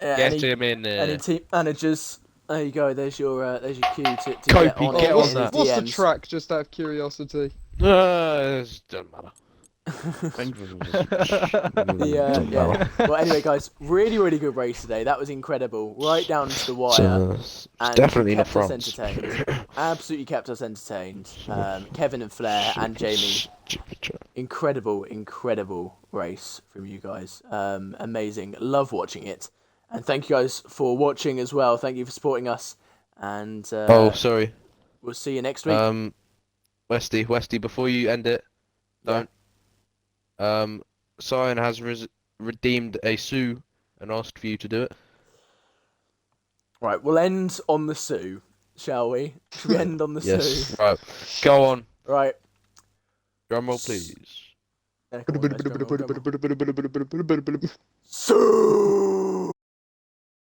Yeah, Get him in any there. team managers? There you go. There's your cue to get Copy, on Oh, get it. on Get in his that. what's the DMs. track? Just out of curiosity. It doesn't matter. Think- Yeah. Well, anyway, guys, really good race today. That was incredible, right down to the wire, It's and definitely not kept us France. entertained. Absolutely kept us entertained. Kevin and Flair and Jamie, incredible race from you guys. Amazing. Love watching it, and thank you guys for watching as well. Thank you for supporting us, and Oh, sorry. we'll see you next week. Westy, before you end it, Yeah. don't. Cyan has redeemed a sue and asked for you to do it. Right, we'll end on the Sue, shall we? Should we end on the Yes. Sue? Right. Go on. Right. Drum roll, please. Yeah, come on, guys, drum roll. Sue!